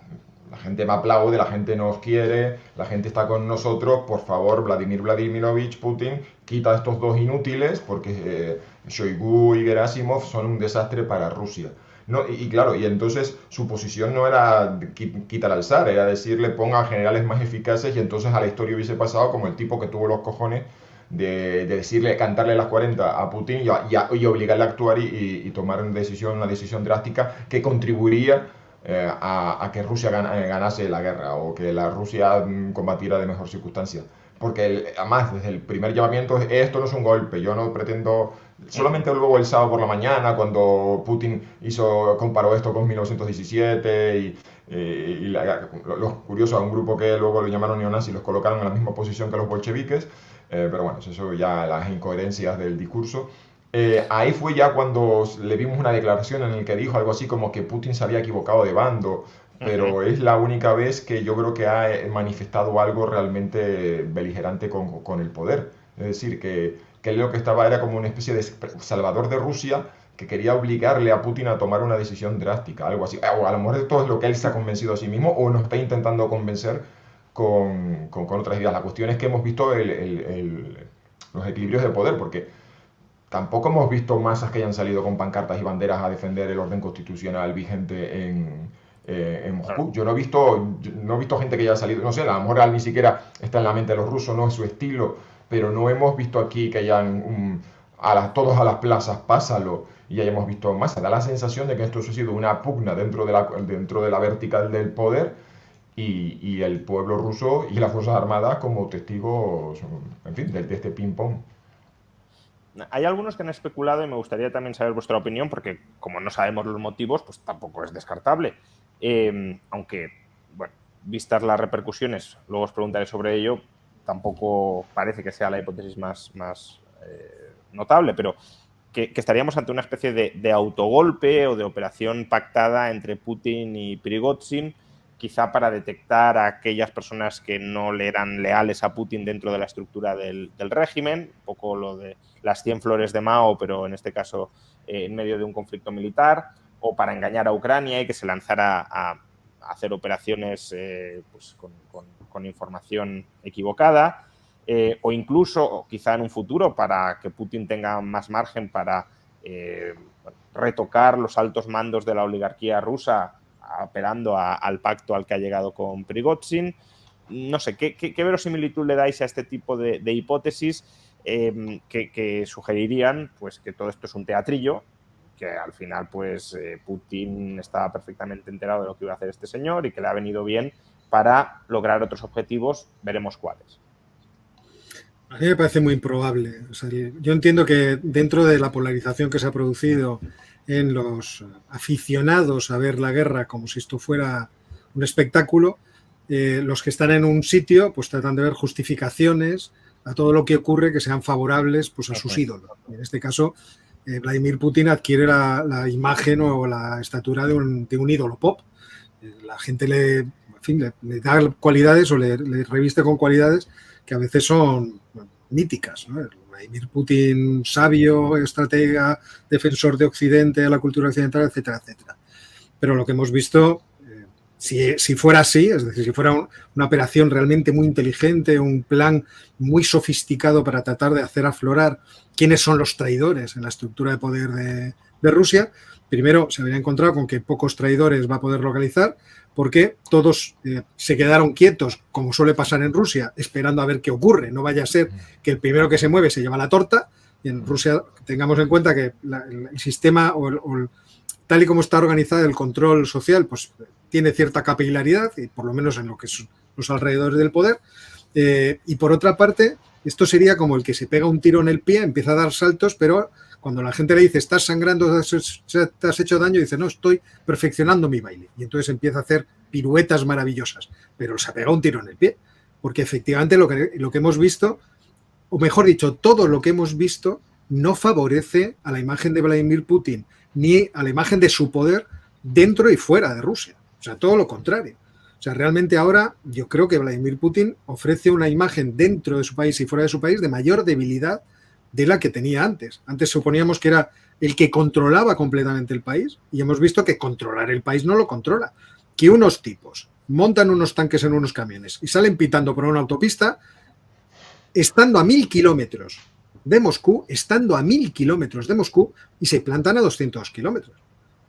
la gente me aplaude, la gente nos quiere, la gente está con nosotros, por favor, Vladimir Vladimirovich Putin, quita a estos dos inútiles porque Shoigu y Gerasimov son un desastre para Rusia. No, y claro, y entonces su posición no era quitar al zar, era decirle ponga generales más eficaces y entonces a la historia hubiese pasado como el tipo que tuvo los cojones de decirle, cantarle las 40 a Putin y obligarle a actuar y tomar una decisión drástica que contribuiría a que Rusia ganase la guerra o que la Rusia combatiera de mejor circunstancia. Porque además, desde el primer llamamiento, esto no es un golpe, yo no pretendo... Solamente luego el sábado por la mañana, cuando Putin comparó esto con 1917 los curiosos, a un grupo que luego lo llamaron neonazis, los colocaron en la misma posición que los bolcheviques, pero bueno, eso ya las incoherencias del discurso. Ahí fue ya cuando le vimos una declaración en la que dijo algo así como que Putin se había equivocado de bando, pero es la única vez que yo creo que ha manifestado algo realmente beligerante con el poder. Es decir, que él lo que estaba era como una especie de salvador de Rusia que quería obligarle a Putin a tomar una decisión drástica, algo así. O a lo mejor esto es lo que él se ha convencido a sí mismo o nos está intentando convencer con otras ideas. La cuestión es que hemos visto los equilibrios de poder, porque tampoco hemos visto masas que hayan salido con pancartas y banderas a defender el orden constitucional vigente en Moscú. Yo no he visto gente que haya salido, no sé, a lo mejor ni siquiera está en la mente de los rusos, no es su estilo, pero no hemos visto aquí que hayan todos a las plazas, pásalo, y hayamos visto masas. Da la sensación de que esto ha sido una pugna dentro de la vertical del poder y el pueblo ruso y las Fuerzas Armadas como testigos, en fin, de este ping-pong.
Hay algunos que han especulado y me gustaría también saber vuestra opinión, porque como no sabemos los motivos, pues tampoco es descartable. Aunque, bueno, vistas las repercusiones, luego os preguntaré sobre ello, tampoco parece que sea la hipótesis más notable, pero que estaríamos ante una especie de autogolpe o de operación pactada entre Putin y Prigozhin, quizá para detectar a aquellas personas que no le eran leales a Putin dentro de la estructura del régimen, un poco lo de las 100 flores de Mao, pero en este caso en medio de un conflicto militar, o para engañar a Ucrania y que se lanzara a hacer operaciones pues con información equivocada, o incluso, o quizá en un futuro, para que Putin tenga más margen para retocar los altos mandos de la oligarquía rusa, apelando al pacto al que ha llegado con Prigozhin. No sé, ¿qué verosimilitud le dais a este tipo de hipótesis que sugerirían pues, que todo esto es un teatrillo, que al final pues Putin estaba perfectamente enterado de lo que iba a hacer este señor y que le ha venido bien para lograr otros objetivos? Veremos cuáles.
A mí me parece muy improbable. O sea, yo entiendo que dentro de la polarización que se ha producido en los aficionados a ver la guerra como si esto fuera un espectáculo, los que están en un sitio pues tratan de ver justificaciones a todo lo que ocurre que sean favorables pues a sus ídolos. En este caso, Vladimir Putin adquiere la imagen o la estatura de un ídolo pop. La gente le da cualidades o le reviste con cualidades que a veces son míticas, ¿no? Vladimir Putin, sabio, estratega, defensor de Occidente, de la cultura occidental, etcétera, etcétera. Pero lo que hemos visto, si fuera así, es decir, si fuera una operación realmente muy inteligente, un plan muy sofisticado para tratar de hacer aflorar quiénes son los traidores en la estructura de poder de Rusia, primero se habría encontrado con que pocos traidores va a poder localizar, porque todos se quedaron quietos, como suele pasar en Rusia, esperando a ver qué ocurre. No vaya a ser que el primero que se mueve se lleva la torta. Y en Rusia tengamos en cuenta que el sistema, tal y como está organizado el control social, pues tiene cierta capilaridad, y por lo menos en lo que son los alrededores del poder. Y por otra parte, esto sería como el que se pega un tiro en el pie, empieza a dar saltos, pero cuando la gente le dice, estás sangrando, te has hecho daño, dice, no, estoy perfeccionando mi baile. Y entonces empieza a hacer piruetas maravillosas, pero se ha pegado un tiro en el pie. Porque efectivamente lo que hemos visto, o mejor dicho, todo lo que hemos visto no favorece a la imagen de Vladimir Putin, ni a la imagen de su poder dentro y fuera de Rusia. O sea, todo lo contrario. O sea, realmente ahora yo creo que Vladimir Putin ofrece una imagen dentro de su país y fuera de su país de mayor debilidad de la que tenía antes. Antes suponíamos que era el que controlaba completamente el país y hemos visto que controlar el país no lo controla. Que unos tipos montan unos tanques en unos camiones y salen pitando por una autopista estando a 1000 kilómetros de Moscú, y se plantan a 200 kilómetros.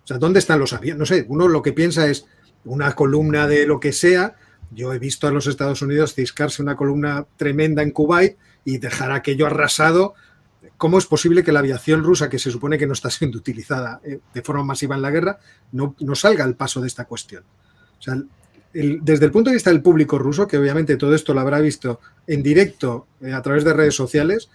O sea, ¿dónde están los aviones? No sé, uno lo que piensa es una columna de lo que sea, Yo he visto a los Estados Unidos ciscarse una columna tremenda en Kuwait y dejar aquello arrasado. ¿Cómo es posible que la aviación rusa, que se supone que no está siendo utilizada de forma masiva en la guerra, no salga al paso de esta cuestión? O sea, desde el punto de vista del público ruso, que obviamente todo esto lo habrá visto en directo a través de redes sociales,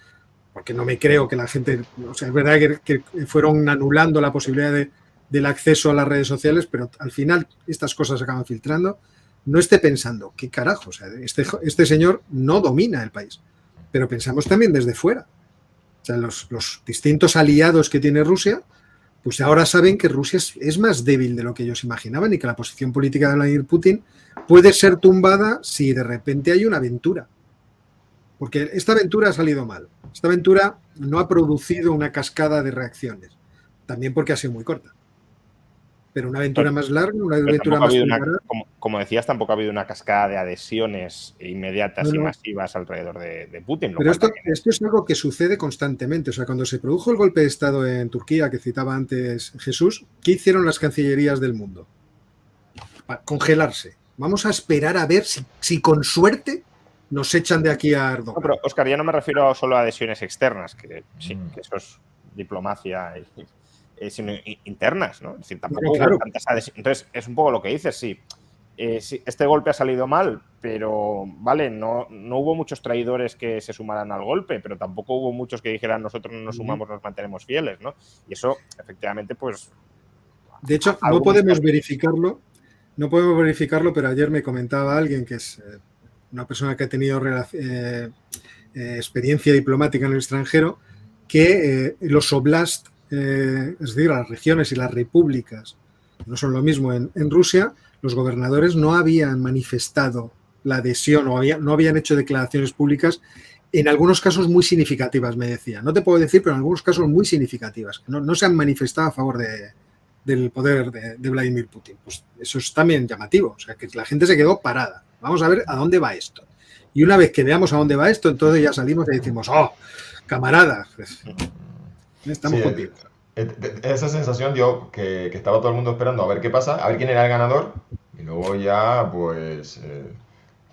porque no me creo que la gente, o sea, es verdad que fueron anulando la posibilidad del acceso a las redes sociales, pero al final estas cosas se acaban filtrando, no esté pensando, ¿qué carajo? O sea, este señor no domina el país, pero pensamos también desde fuera. O sea, los distintos aliados que tiene Rusia, pues ahora saben que Rusia es más débil de lo que ellos imaginaban y que la posición política de Vladimir Putin puede ser tumbada si de repente hay una aventura. Porque esta aventura ha salido mal. Esta aventura no ha producido una cascada de reacciones. También porque ha sido muy corta. Pero una aventura más larga, una aventura más preparada.
Como decías, tampoco ha habido una cascada de adhesiones inmediatas y masivas alrededor de Putin.
Pero esto es algo que sucede constantemente. O sea, cuando se produjo el golpe de Estado en Turquía, que citaba antes Jesús, ¿qué hicieron las cancillerías del mundo? Congelarse. Vamos a esperar a ver si con suerte nos echan de aquí a Erdogan.
No, pero, Óscar, ya no me refiero solo a adhesiones externas, que sí, que eso es diplomacia, sino internas, ¿no? Es decir, tampoco hubo tantas adhesiones. Entonces, es un poco lo que dices, sí. Sí, este golpe ha salido mal, pero vale, no hubo muchos traidores que se sumaran al golpe, pero tampoco hubo muchos que dijeran nosotros no nos sumamos, nos mantenemos fieles, ¿no? Y eso, efectivamente, pues...
De hecho, no podemos verificarlo, pero ayer me comentaba alguien que es una persona que ha tenido experiencia diplomática en el extranjero, que los oblast, es decir, las regiones y las repúblicas, no son lo mismo en Rusia, los gobernadores no habían manifestado la adhesión o no habían hecho declaraciones públicas, en algunos casos muy significativas, me decía. No te puedo decir, pero en algunos casos muy significativas. No se han manifestado a favor del poder de Vladimir Putin. Pues eso es también llamativo. O sea, que la gente se quedó parada. Vamos a ver a dónde va esto. Y una vez que veamos a dónde va esto, entonces ya salimos y decimos, ¡oh, camaradas! Pues, estamos contigo.
Esa sensación dio que estaba todo el mundo esperando a ver qué pasa, a ver quién era el ganador, y luego ya, pues...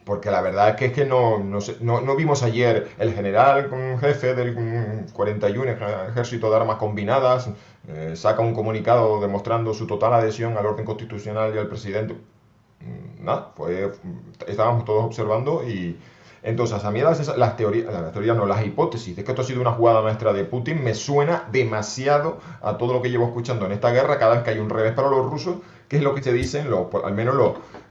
porque la verdad es que no vimos ayer el general jefe del 41 Ejército de Armas Combinadas, saca un comunicado demostrando su total adhesión al orden constitucional y al presidente. Nada, estábamos todos observando y... Entonces, a mí las teorías no, las hipótesis de que esto ha sido una jugada maestra de Putin me suena demasiado a todo lo que llevo escuchando en esta guerra cada vez que hay un revés para los rusos, que es lo que se dicen, al menos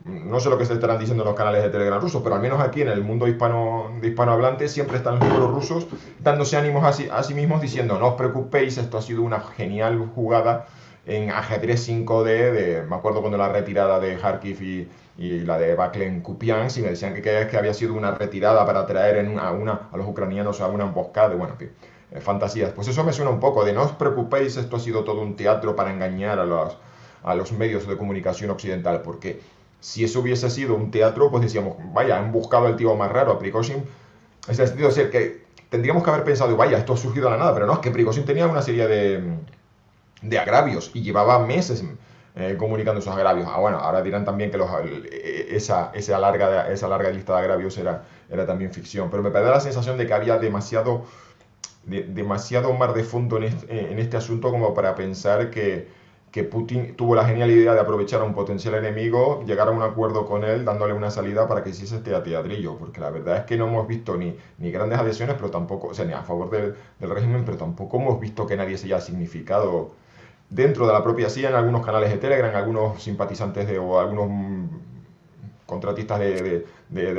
no sé lo que se estarán diciendo en los canales de Telegram rusos, pero al menos aquí en el mundo hispanohablante siempre están los rusos dándose ánimos a sí mismos diciendo no os preocupéis, esto ha sido una genial jugada en ajedrez 5D, me acuerdo cuando la retirada de Kharkiv y la de Baklen-Kupiansk, y me decían que había sido una retirada para traer a los ucranianos a una emboscada, bueno, en fin, fantasías. Pues eso me suena un poco de no os preocupéis, esto ha sido todo un teatro para engañar a los medios de comunicación occidental, porque si eso hubiese sido un teatro, pues decíamos, vaya, han buscado al tío más raro, a Prigozhin. Es decir, que tendríamos que haber pensado, vaya, esto ha surgido de la nada, pero no, es que Prigozhin tenía una serie de agravios y llevaba meses comunicando esos agravios. Bueno, ahora dirán también que esa larga lista de agravios era también ficción, pero me da la sensación de que había demasiado mar de fondo en este asunto como para pensar que Putin tuvo la genial idea de aprovechar a un potencial enemigo, llegar a un acuerdo con él, dándole una salida para que hiciese este teatrillo, porque la verdad es que no hemos visto ni grandes adhesiones, pero tampoco, o sea, ni a favor del régimen, pero tampoco hemos visto que nadie se haya significado dentro de la propia CIA, en algunos canales de Telegram, algunos simpatizantes o algunos contratistas de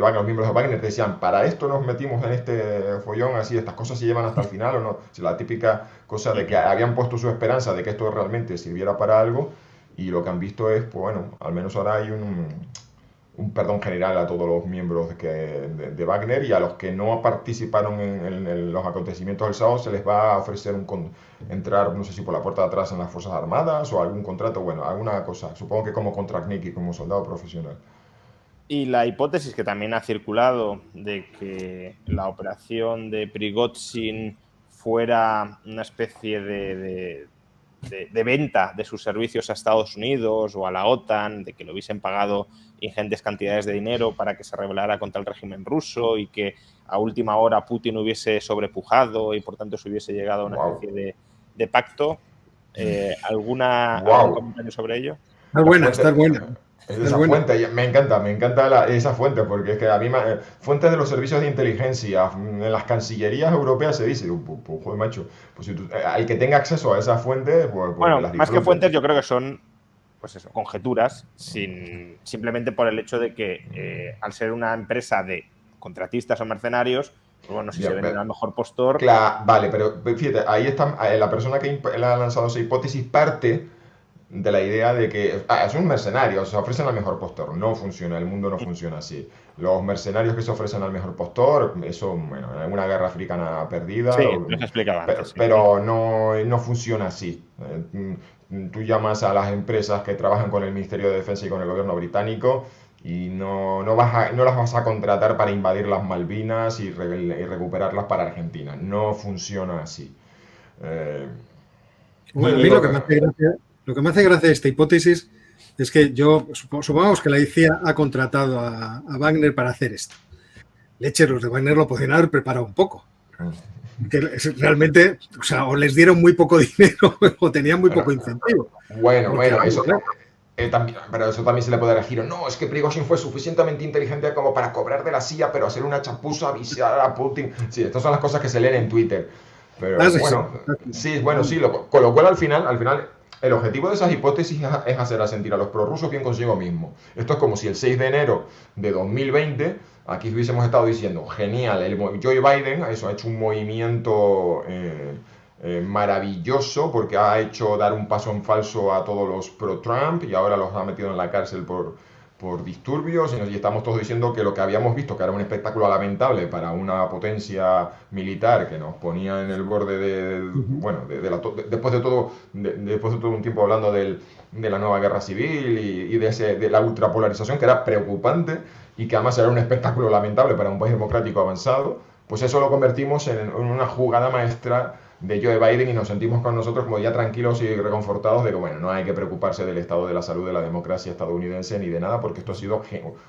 Wagner, miembros de Wagner, decían, para esto nos metimos en este follón, así, estas cosas se llevan hasta el final o no. O sea, la típica cosa de que habían puesto su esperanza de que esto realmente sirviera para algo y lo que han visto es, pues bueno, al menos ahora hay un perdón general a todos los miembros de Wagner, y a los que no participaron en los acontecimientos del sábado se les va a ofrecer entrar, no sé si por la puerta de atrás en las Fuerzas Armadas o algún contrato, bueno, alguna cosa, supongo que como contracniki, como soldado profesional.
Y la hipótesis que también ha circulado de que la operación de Prigozhin fuera una especie de de venta de sus servicios a Estados Unidos o a la OTAN, de que le hubiesen pagado ingentes cantidades de dinero para que se rebelara contra el régimen ruso y que a última hora Putin hubiese sobrepujado y por tanto se hubiese llegado a una especie de pacto. ¿Algún comentario sobre ello?
Está buena.
Esa fuente, me encanta esa fuente, porque es que a mí, fuentes de los servicios de inteligencia, en las cancillerías europeas se dice, pues, joder, macho, pues si al que tenga acceso a esa fuente, pues
bueno,
las
más que fuentes, yo creo que son, pues eso, conjeturas, simplemente por el hecho de que al ser una empresa de contratistas o mercenarios, pues bueno, si se vende al mejor postor.
Claro, vale, pero fíjate, ahí está la persona que ha lanzado esa hipótesis parte de la idea de que es un mercenario, se ofrecen al mejor postor. No funciona, el mundo no funciona así. Los mercenarios que se ofrecen al mejor postor, eso, bueno, en una guerra africana perdida,
sí, lo he explicado antes,
pero no funciona así. Tú llamas a las empresas que trabajan con el Ministerio de Defensa y con el gobierno británico y no las vas a contratar para invadir las Malvinas y recuperarlas para Argentina. No funciona así.
Bueno, a mí lo que me hace gracia de esta hipótesis es que supongamos que la ICIA ha contratado a Wagner para hacer esto. Lecheros de Wagner lo podrían haber preparado un poco. Que realmente, o les dieron muy poco dinero o tenían muy poco incentivo.
Bueno, eso... pero eso también se le puede dar el giro. No, es que Prigozhin fue suficientemente inteligente como para cobrar de la CIA, pero hacer una chapuza, avisar a Putin. Sí, estas son las cosas que se leen en Twitter. Pero con lo cual al final el objetivo de esas hipótesis es hacer sentir a los prorrusos bien consigo mismos. Esto es como si el 6 de enero de 2020 aquí hubiésemos estado diciendo, genial, Joe Biden ha hecho un movimiento maravilloso porque ha hecho dar un paso en falso a todos los pro-Trump y ahora los ha metido en la cárcel por disturbios y estamos todos diciendo que lo que habíamos visto, que era un espectáculo lamentable para una potencia militar que nos ponía en el borde después de todo un tiempo hablando de la nueva guerra civil y de la ultrapolarización que era preocupante y que además era un espectáculo lamentable para un país democrático avanzado, pues eso lo convertimos en una jugada maestra de Joe Biden y nos sentimos con nosotros como ya tranquilos y reconfortados de que, bueno, no hay que preocuparse del estado de la salud de la democracia estadounidense ni de nada porque esto ha sido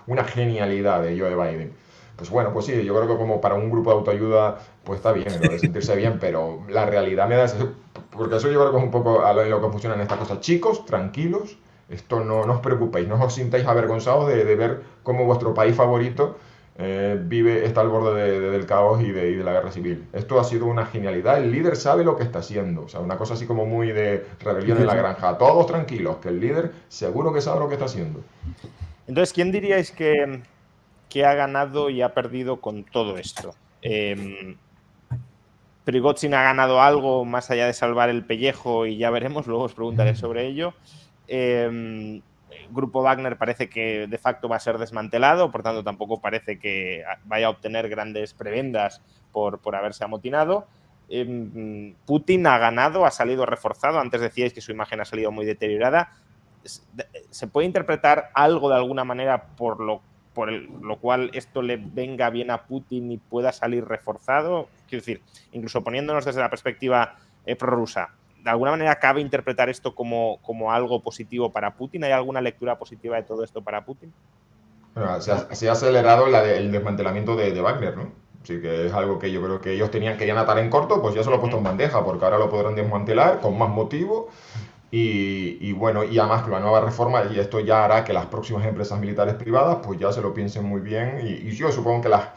una genialidad de Joe Biden. Pues bueno, pues sí, yo creo que como para un grupo de autoayuda, pues está bien, lo de sentirse bien, pero la realidad me da... Porque eso yo creo que es un poco a lo que funcionan estas cosas. Chicos, tranquilos, esto no os preocupéis, no os sintáis avergonzados de ver cómo vuestro país favorito está al borde del caos y de la guerra civil. Esto ha sido una genialidad. El líder sabe lo que está haciendo. O sea, una cosa así como muy de rebelión en la granja. Todos tranquilos, que el líder seguro que sabe lo que está haciendo.
Entonces, ¿quién diríais que ha ganado y ha perdido con todo esto? Prigozhin ha ganado algo más allá de salvar el pellejo y ya veremos, luego os preguntaré sobre ello. El grupo Wagner parece que de facto va a ser desmantelado, por tanto tampoco parece que vaya a obtener grandes prebendas por haberse amotinado. Putin ha ganado, ha salido reforzado. Antes decíais que su imagen ha salido muy deteriorada. ¿Se puede interpretar algo de alguna manera por lo cual esto le venga bien a Putin y pueda salir reforzado? Quiero decir, incluso poniéndonos desde la perspectiva prorrusa, ¿de alguna manera cabe interpretar esto como algo positivo para Putin? ¿Hay alguna lectura positiva de todo esto para Putin?
Bueno, se ha acelerado el desmantelamiento de Wagner, ¿no? Así que es algo que yo creo que ellos querían atar en corto, pues ya se lo he puesto en bandeja, porque ahora lo podrán desmantelar con más motivo. Y bueno, y además con la nueva reforma, y esto ya hará que las próximas empresas militares privadas pues ya se lo piensen muy bien y yo supongo que las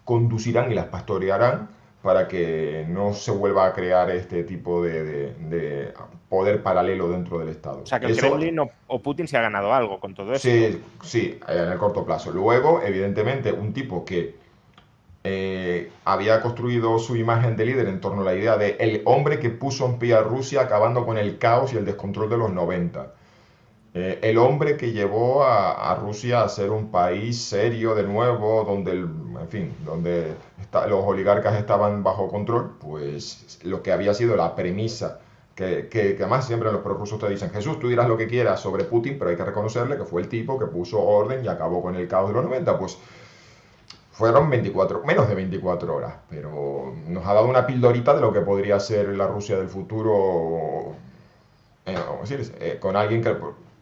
conducirán y las pastorearán para que no se vuelva a crear este tipo de poder paralelo dentro del Estado.
O sea, que el Kremlin o Putin se ha ganado algo con todo esto.
Sí, en el corto plazo. Luego, evidentemente, un tipo que había construido su imagen de líder en torno a la idea de el hombre que puso en pie a Rusia acabando con el caos y el descontrol de los 90. El hombre que llevó a Rusia a ser un país serio de nuevo, donde los oligarcas estaban bajo control, pues lo que había sido la premisa, que además siempre los prorrusos te dicen, Jesús, tú dirás lo que quieras sobre Putin, pero hay que reconocerle que fue el tipo que puso orden y acabó con el caos de los 90, pues fueron menos de 24 horas, pero nos ha dado una pildorita de lo que podría ser la Rusia del futuro vamos a decir, con alguien que...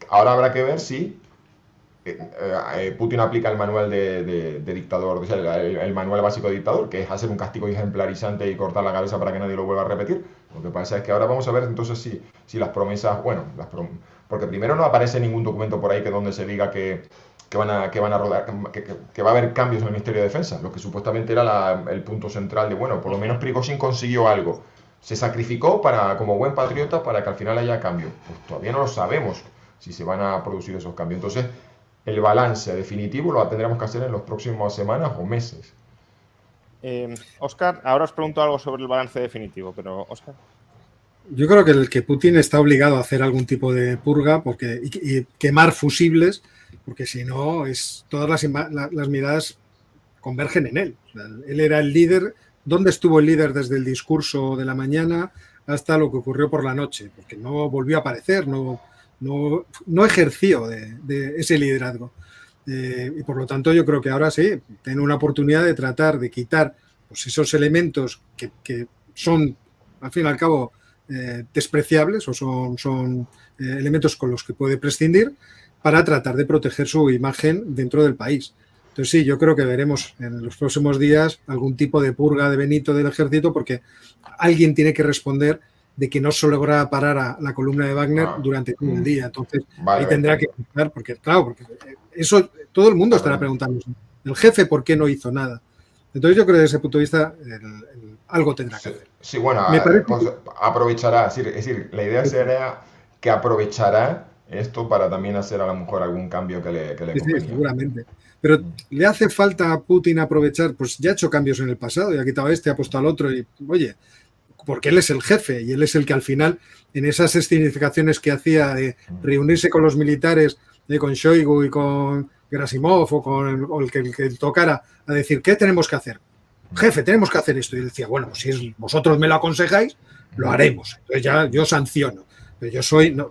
Ahora habrá que ver si Putin aplica el manual de dictador, o sea, el manual básico de dictador, que es hacer un castigo ejemplarizante y cortar la cabeza para que nadie lo vuelva a repetir. Lo que pasa es que ahora vamos a ver entonces si las promesas, bueno, porque primero no aparece ningún documento por ahí que donde se diga que van a rodar, que va a haber cambios en el Ministerio de Defensa, lo que supuestamente era el punto central de, bueno, por lo menos Prigozhin consiguió algo. Se sacrificó como buen patriota para que al final haya cambios. Pues todavía no lo sabemos si se van a producir esos cambios. Entonces, el balance definitivo lo tendremos que hacer en las próximas semanas o meses.
Óscar, ahora os pregunto algo sobre el balance definitivo, pero Óscar.
Yo creo que Putin está obligado a hacer algún tipo de purga y quemar fusibles, porque si no, todas las miradas convergen en él. O sea, él era el líder. ¿Dónde estuvo el líder desde el discurso de la mañana hasta lo que ocurrió por la noche? Porque no volvió a aparecer, no ejerció de ese liderazgo. Y por lo tanto yo creo que ahora sí, tiene una oportunidad de tratar de quitar pues, esos elementos que son, al fin y al cabo, despreciables o son elementos con los que puede prescindir para tratar de proteger su imagen dentro del país. Entonces sí, yo creo que veremos en los próximos días algún tipo de purga de Benito del ejército porque alguien tiene que responder de que no se logra parar a la columna de Wagner durante todo el día. Entonces ahí tendrá que empezar porque eso todo el mundo estará preguntando. El jefe, ¿por qué no hizo nada? Entonces yo creo que desde ese punto de vista algo tendrá que hacer.
Sí, bueno, pues aprovechará, es decir, la idea sería que aprovechará esto para también hacer a lo mejor algún cambio que le convenga.
Sí, seguramente. Pero ¿le hace falta a Putin aprovechar? Pues ya ha hecho cambios en el pasado, ya ha quitado ha puesto al otro y, oye, porque él es el jefe y él es el que al final, en esas escenificaciones que hacía de reunirse con los militares, con Shoigu y con Gerasimov o el que tocara a decir, ¿qué tenemos que hacer? Jefe, tenemos que hacer esto. Y él decía, bueno, pues si vosotros me lo aconsejáis, lo haremos. Entonces ya yo sanciono. Pero yo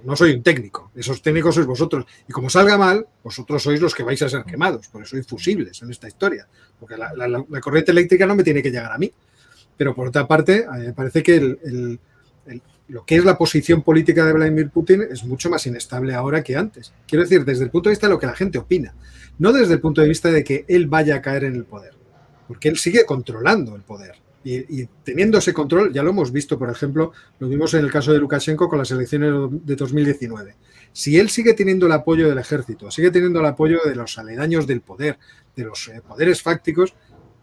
no soy un técnico, esos técnicos sois vosotros. Y como salga mal, vosotros sois los que vais a ser quemados, porque sois fusibles en esta historia. Porque la corriente eléctrica no me tiene que llegar a mí. Pero por otra parte, me parece que lo que es la posición política de Vladimir Putin es mucho más inestable ahora que antes. Quiero decir, desde el punto de vista de lo que la gente opina, no desde el punto de vista de que él vaya a caer en el poder, porque él sigue controlando el poder. Y teniendo ese control, ya lo hemos visto, por ejemplo, lo vimos en el caso de Lukashenko con las elecciones de 2019. Si él sigue teniendo el apoyo del ejército, sigue teniendo el apoyo de los aledaños del poder, de los poderes fácticos,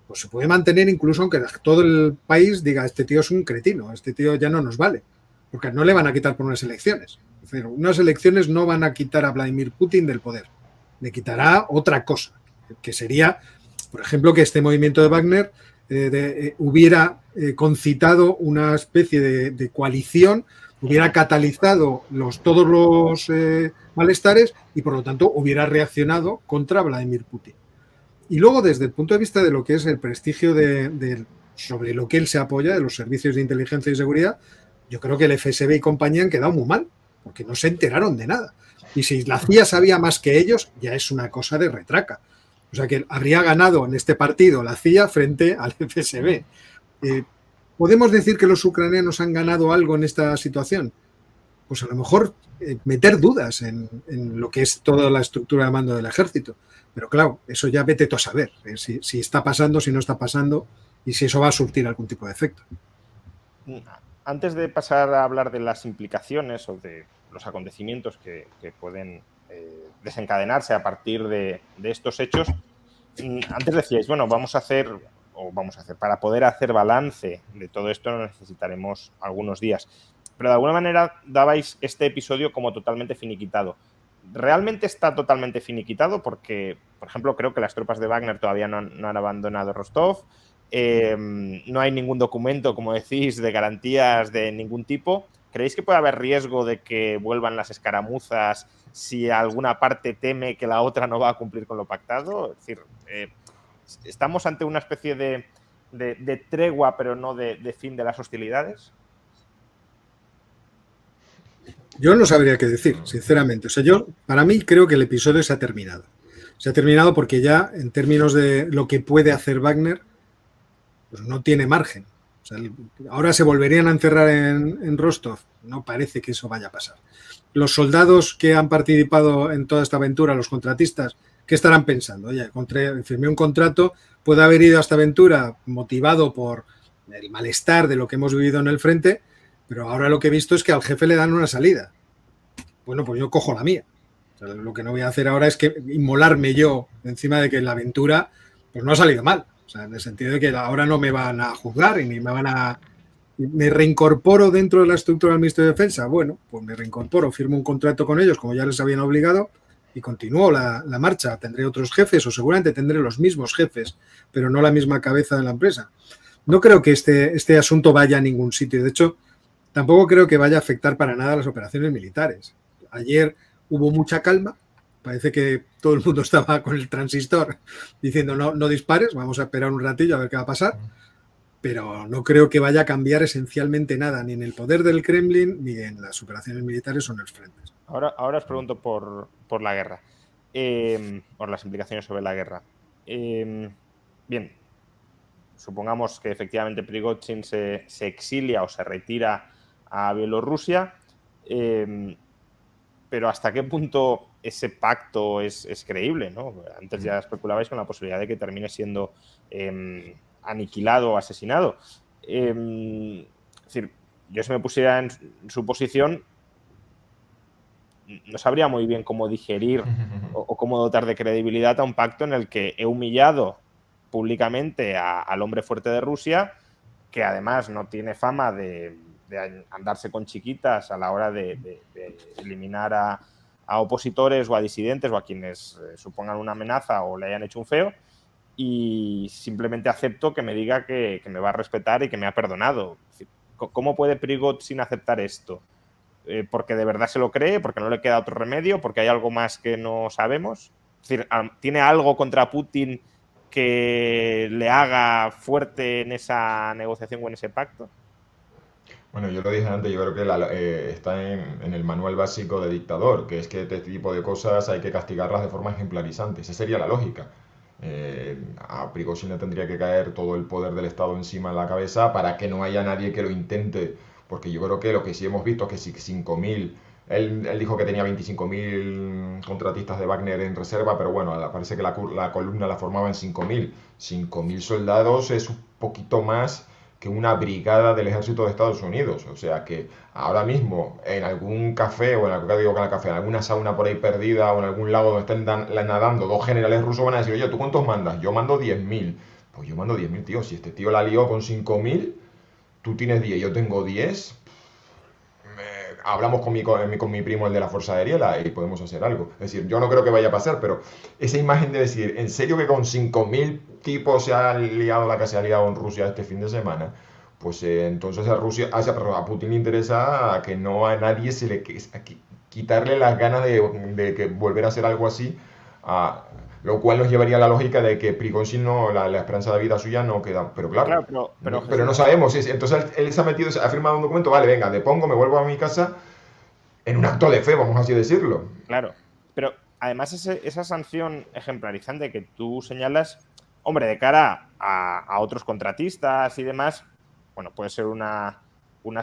pues se puede mantener incluso aunque todo el país diga, este tío es un cretino, este tío ya no nos vale, porque no le van a quitar por unas elecciones. Es decir, unas elecciones no van a quitar a Vladimir Putin del poder, le quitará otra cosa, que sería, por ejemplo, que este movimiento de Wagner hubiera concitado una especie de coalición, hubiera catalizado todos los malestares y por lo tanto hubiera reaccionado contra Vladimir Putin. Y luego desde el punto de vista de lo que es el prestigio sobre lo que él se apoya, de los servicios de inteligencia y seguridad, yo creo que el FSB y compañía han quedado muy mal, porque no se enteraron de nada. Y si la CIA sabía más que ellos, ya es una cosa de retraca. O sea que habría ganado en este partido la CIA frente al FSB. ¿Podemos decir que los ucranianos han ganado algo en esta situación? Pues a lo mejor meter dudas en lo que es toda la estructura de mando del ejército. Pero claro, eso ya vete tú a saber si está pasando, si no está pasando y si eso va a surtir algún tipo de efecto.
Antes de pasar a hablar de las implicaciones o de los acontecimientos que pueden desencadenarse a partir de estos hechos, antes decíais, bueno, para poder hacer balance de todo esto necesitaremos algunos días, pero de alguna manera dabais este episodio como totalmente finiquitado. ¿Realmente está totalmente finiquitado? Porque, por ejemplo, creo que las tropas de Wagner todavía no han abandonado Rostov, no hay ningún documento, como decís, de garantías de ningún tipo. ¿Creéis que puede haber riesgo de que vuelvan las escaramuzas si alguna parte teme que la otra no va a cumplir con lo pactado? Es decir, ¿estamos ante una especie de tregua, pero no de fin de las hostilidades?
Yo no sabría qué decir, sinceramente. O sea, para mí, creo que el episodio se ha terminado. Se ha terminado porque ya, en términos de lo que puede hacer Wagner, pues no tiene margen. O sea, ahora se volverían a encerrar en Rostov No parece que eso vaya a pasar. Los soldados que han participado en toda esta aventura, los contratistas, ¿qué estarán pensando? Oye, firmé un contrato, puede haber ido a esta aventura motivado por el malestar de lo que hemos vivido en el frente, pero ahora lo que he visto es que al jefe le dan una salida. Bueno, pues yo cojo la mía. O sea, lo que no voy a hacer ahora es que inmolarme yo encima de que la aventura pues no ha salido mal. O sea, en el sentido de que ahora no me van a juzgar y ni me van a... ¿Me reincorporo dentro de la estructura del Ministerio de Defensa? Bueno, pues me reincorporo, firmo un contrato con ellos como ya les habían obligado y continúo la marcha. Tendré otros jefes o seguramente tendré los mismos jefes, pero no la misma cabeza de la empresa. No creo que este asunto vaya a ningún sitio. De hecho, tampoco creo que vaya a afectar para nada a las operaciones militares. Ayer hubo mucha calma. Parece que todo el mundo estaba con el transistor diciendo no dispares, vamos a esperar un ratillo a ver qué va a pasar. Pero no creo que vaya a cambiar esencialmente nada, ni en el poder del Kremlin, ni en las operaciones militares o en los frentes.
Ahora os pregunto por la guerra, por las implicaciones sobre la guerra. Bien, supongamos que efectivamente Prigozhin se exilia o se retira a Bielorrusia, pero ¿hasta qué punto ese pacto es creíble, ¿no? Antes ya especulabais con la posibilidad de que termine siendo aniquilado o asesinado. Es decir, yo si me pusiera en su posición, no sabría muy bien cómo digerir o cómo dotar de credibilidad a un pacto en el que he humillado públicamente al hombre fuerte de Rusia, que además no tiene fama de andarse con chiquitas a la hora de eliminar a opositores o a disidentes o a quienes supongan una amenaza o le hayan hecho un feo, y simplemente acepto que me diga que me va a respetar y que me ha perdonado. ¿Cómo puede Prigozhin aceptar esto? ¿Porque de verdad se lo cree? ¿Porque no le queda otro remedio? ¿Porque hay algo más que no sabemos? Es decir, ¿tiene algo contra Putin que le haga fuerte en esa negociación o en ese pacto?
Bueno, yo lo dije antes, yo creo que está en el manual básico de dictador, que es que este tipo de cosas hay que castigarlas de forma ejemplarizante. Esa sería la lógica. A Prigozhin le tendría que caer todo el poder del Estado encima en la cabeza para que no haya nadie que lo intente, porque yo creo que lo que sí hemos visto es que si 5.000, él dijo que tenía 25.000 contratistas de Wagner en reserva, pero bueno, parece que la columna la formaban 5.000. 5.000 soldados es un poquito más que una brigada del ejército de Estados Unidos. O sea que ahora mismo en algún café, o en alguna sauna por ahí perdida, o en algún lago donde estén nadando dos generales rusos, van a decir, oye, ¿tú cuántos mandas? Yo mando 10.000. Pues yo mando 10.000, tío. Si este tío la lió con 5.000, tú tienes 10, yo tengo 10. Hablamos con mi primo, el de la Fuerza Aérea, y podemos hacer algo. Es decir, yo no creo que vaya a pasar, pero esa imagen de decir, ¿en serio que con 5.000 tipos se ha liado la que se ha liado en Rusia este fin de semana? Pues entonces a Putin le interesa que no a nadie se le quitarle las ganas de que volver a hacer algo así, lo cual nos llevaría a la lógica de que Prigozhin la esperanza de vida suya no queda. Pero claro, pero no sabemos. Entonces él se ha metido, ha firmado un documento, vale, venga, depongo, me vuelvo a mi casa en un acto de fe, vamos así decirlo.
Claro, pero además esa sanción ejemplarizante que tú señalas, hombre, de cara a otros contratistas y demás, bueno, puede ser una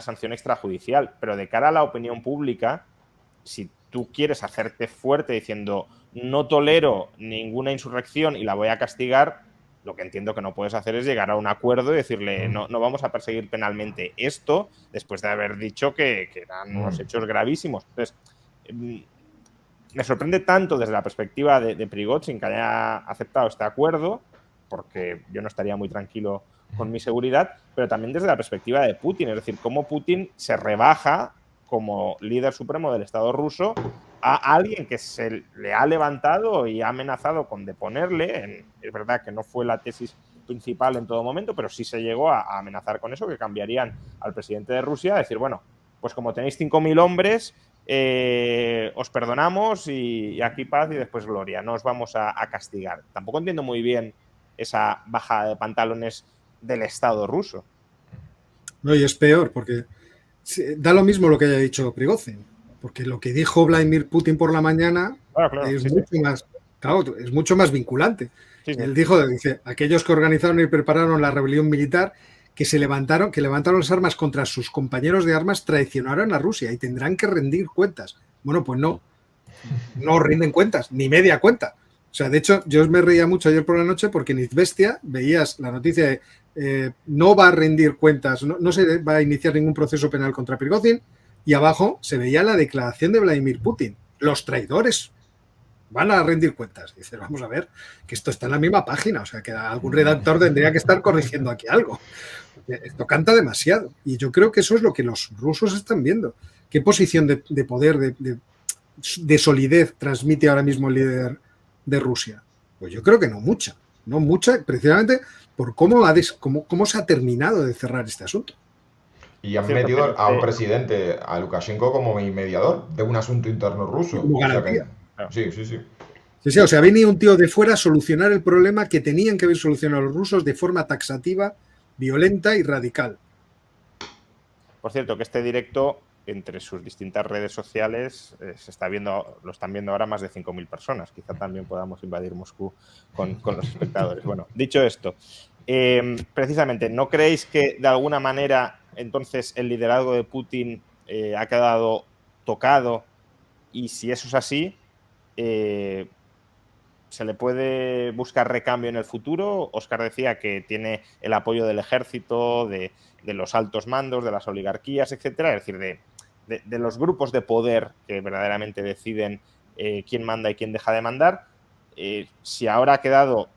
sanción extrajudicial, pero de cara a la opinión pública, si tú quieres hacerte fuerte diciendo no tolero ninguna insurrección y la voy a castigar, lo que entiendo que no puedes hacer es llegar a un acuerdo y decirle no vamos a perseguir penalmente esto después de haber dicho que eran unos hechos gravísimos. Entonces, me sorprende tanto desde la perspectiva de Prigozhin que haya aceptado este acuerdo, porque yo no estaría muy tranquilo con mi seguridad, pero también desde la perspectiva de Putin, es decir, cómo Putin se rebaja como líder supremo del Estado ruso a alguien que se le ha levantado y ha amenazado con deponerle. Es verdad que no fue la tesis principal en todo momento, pero sí se llegó a amenazar con eso, que cambiarían al presidente de Rusia, a decir, bueno, pues como tenéis 5.000 hombres, os perdonamos y aquí paz y después gloria, no os vamos a castigar. Tampoco entiendo muy bien esa bajada de pantalones del Estado ruso.
No, y es peor, porque da lo mismo lo que haya dicho Prigozhin, porque lo que dijo Vladimir Putin por la mañana es mucho más vinculante. Sí. Él dice, aquellos que organizaron y prepararon la rebelión militar, que levantaron las armas contra sus compañeros de armas traicionaron a Rusia y tendrán que rendir cuentas. Bueno, pues no rinden cuentas, ni media cuenta. O sea, de hecho, yo me reía mucho ayer por la noche porque en Izvestia veías la noticia de no va a rendir cuentas, no se va a iniciar ningún proceso penal contra Prigozhin, y abajo se veía la declaración de Vladimir Putin. Los traidores van a rendir cuentas. Dice, vamos a ver, que esto está en la misma página, o sea, que algún redactor tendría que estar corrigiendo aquí algo. Esto canta demasiado. Y yo creo que eso es lo que los rusos están viendo. ¿Qué posición de poder, de solidez transmite ahora mismo el líder de Rusia? Pues yo creo que no mucha, precisamente por cómo se ha terminado de cerrar este asunto.
Y han metido a un presidente, a Lukashenko, como mediador de un asunto interno ruso.
Como garantía.
Sí.
Sí, o sea, ha venido un tío de fuera a solucionar el problema que tenían que haber solucionado los rusos de forma taxativa, violenta y radical.
Por cierto, que este directo, entre sus distintas redes sociales, lo están viendo ahora más de 5.000 personas. Quizá también podamos invadir Moscú con los espectadores. Bueno, dicho esto, precisamente, ¿no creéis que de alguna manera entonces el liderazgo de Putin ha quedado tocado? Y si eso es así, ¿se le puede buscar recambio en el futuro? Óscar decía que tiene el apoyo del ejército, de los altos mandos, de las oligarquías, etcétera, es decir, de los grupos de poder que verdaderamente deciden quién manda y quién deja de mandar. Si ahora ha quedado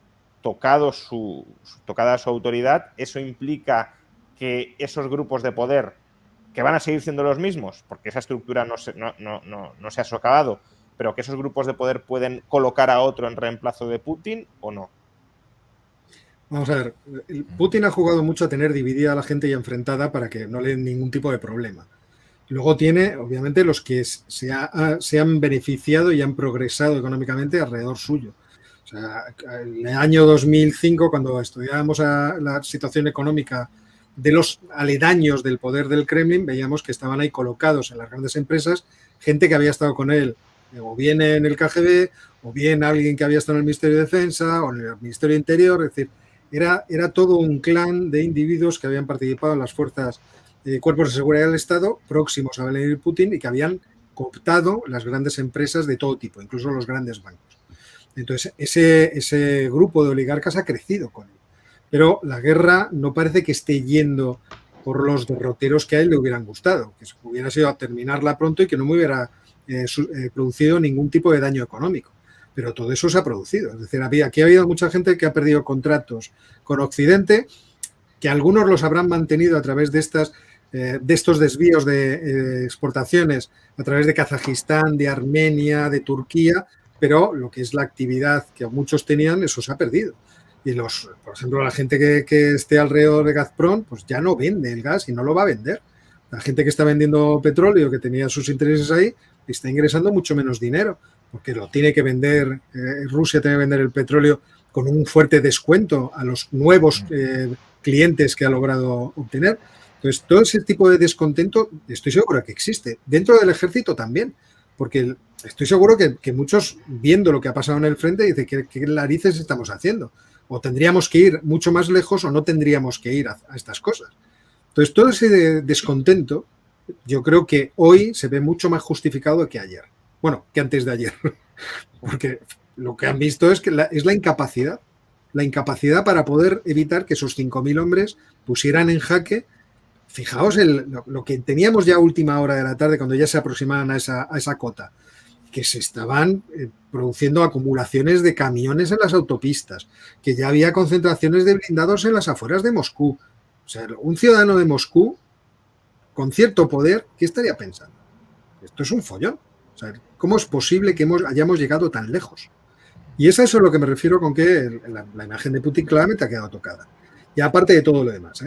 tocada su autoridad, ¿eso implica que esos grupos de poder, que van a seguir siendo los mismos, porque esa estructura no se ha socavado, pero que esos grupos de poder pueden colocar a otro en reemplazo de Putin o no?
Vamos a ver, Putin ha jugado mucho a tener dividida a la gente y enfrentada para que no le den ningún tipo de problema. Luego tiene, obviamente, los que se han beneficiado y han progresado económicamente alrededor suyo. O sea, en el año 2005, cuando estudiábamos la situación económica de los aledaños del poder del Kremlin, veíamos que estaban ahí colocados en las grandes empresas gente que había estado con él, o bien en el KGB, o bien alguien que había estado en el Ministerio de Defensa, o en el Ministerio de Interior. Es decir, era todo un clan de individuos que habían participado en las fuerzas cuerpos de seguridad del Estado próximos a Vladimir Putin y que habían cooptado las grandes empresas de todo tipo, incluso los grandes bancos. Entonces, ese grupo de oligarcas ha crecido con él. Pero la guerra no parece que esté yendo por los derroteros que a él le hubieran gustado, que hubiera sido a terminarla pronto y que no me hubiera producido ningún tipo de daño económico. Pero todo eso se ha producido. Es decir, aquí ha habido mucha gente que ha perdido contratos con Occidente, que algunos los habrán mantenido a través de estos desvíos de exportaciones a través de Kazajistán, de Armenia, de Turquía, pero lo que es la actividad que muchos tenían, eso se ha perdido. Y por ejemplo, la gente que esté alrededor de Gazprom, pues ya no vende el gas y no lo va a vender. La gente que está vendiendo petróleo, que tenía sus intereses ahí, está ingresando mucho menos dinero, porque lo tiene que vender, Rusia tiene que vender el petróleo con un fuerte descuento a los nuevos clientes que ha logrado obtener. Entonces, todo ese tipo de descontento estoy seguro que existe. Dentro del ejército también, porque estoy seguro que muchos, viendo lo que ha pasado en el frente, dicen ¿qué narices estamos haciendo? O tendríamos que ir mucho más lejos o no tendríamos que ir a estas cosas. Entonces, todo ese descontento, yo creo que hoy se ve mucho más justificado que ayer. Bueno, que antes de ayer. Porque lo que han visto es que es la incapacidad. La incapacidad para poder evitar que esos 5.000 hombres pusieran en jaque. Fijaos lo que teníamos ya a última hora de la tarde, cuando ya se aproximaban a esa cota, que se estaban produciendo acumulaciones de camiones en las autopistas, que ya había concentraciones de blindados en las afueras de Moscú. O sea, un ciudadano de Moscú, con cierto poder, ¿qué estaría pensando? Esto es un follón. O sea, ¿cómo es posible que hayamos llegado tan lejos? Y es a eso a lo que me refiero con que la imagen de Putin claramente ha quedado tocada. Y aparte de todo lo demás,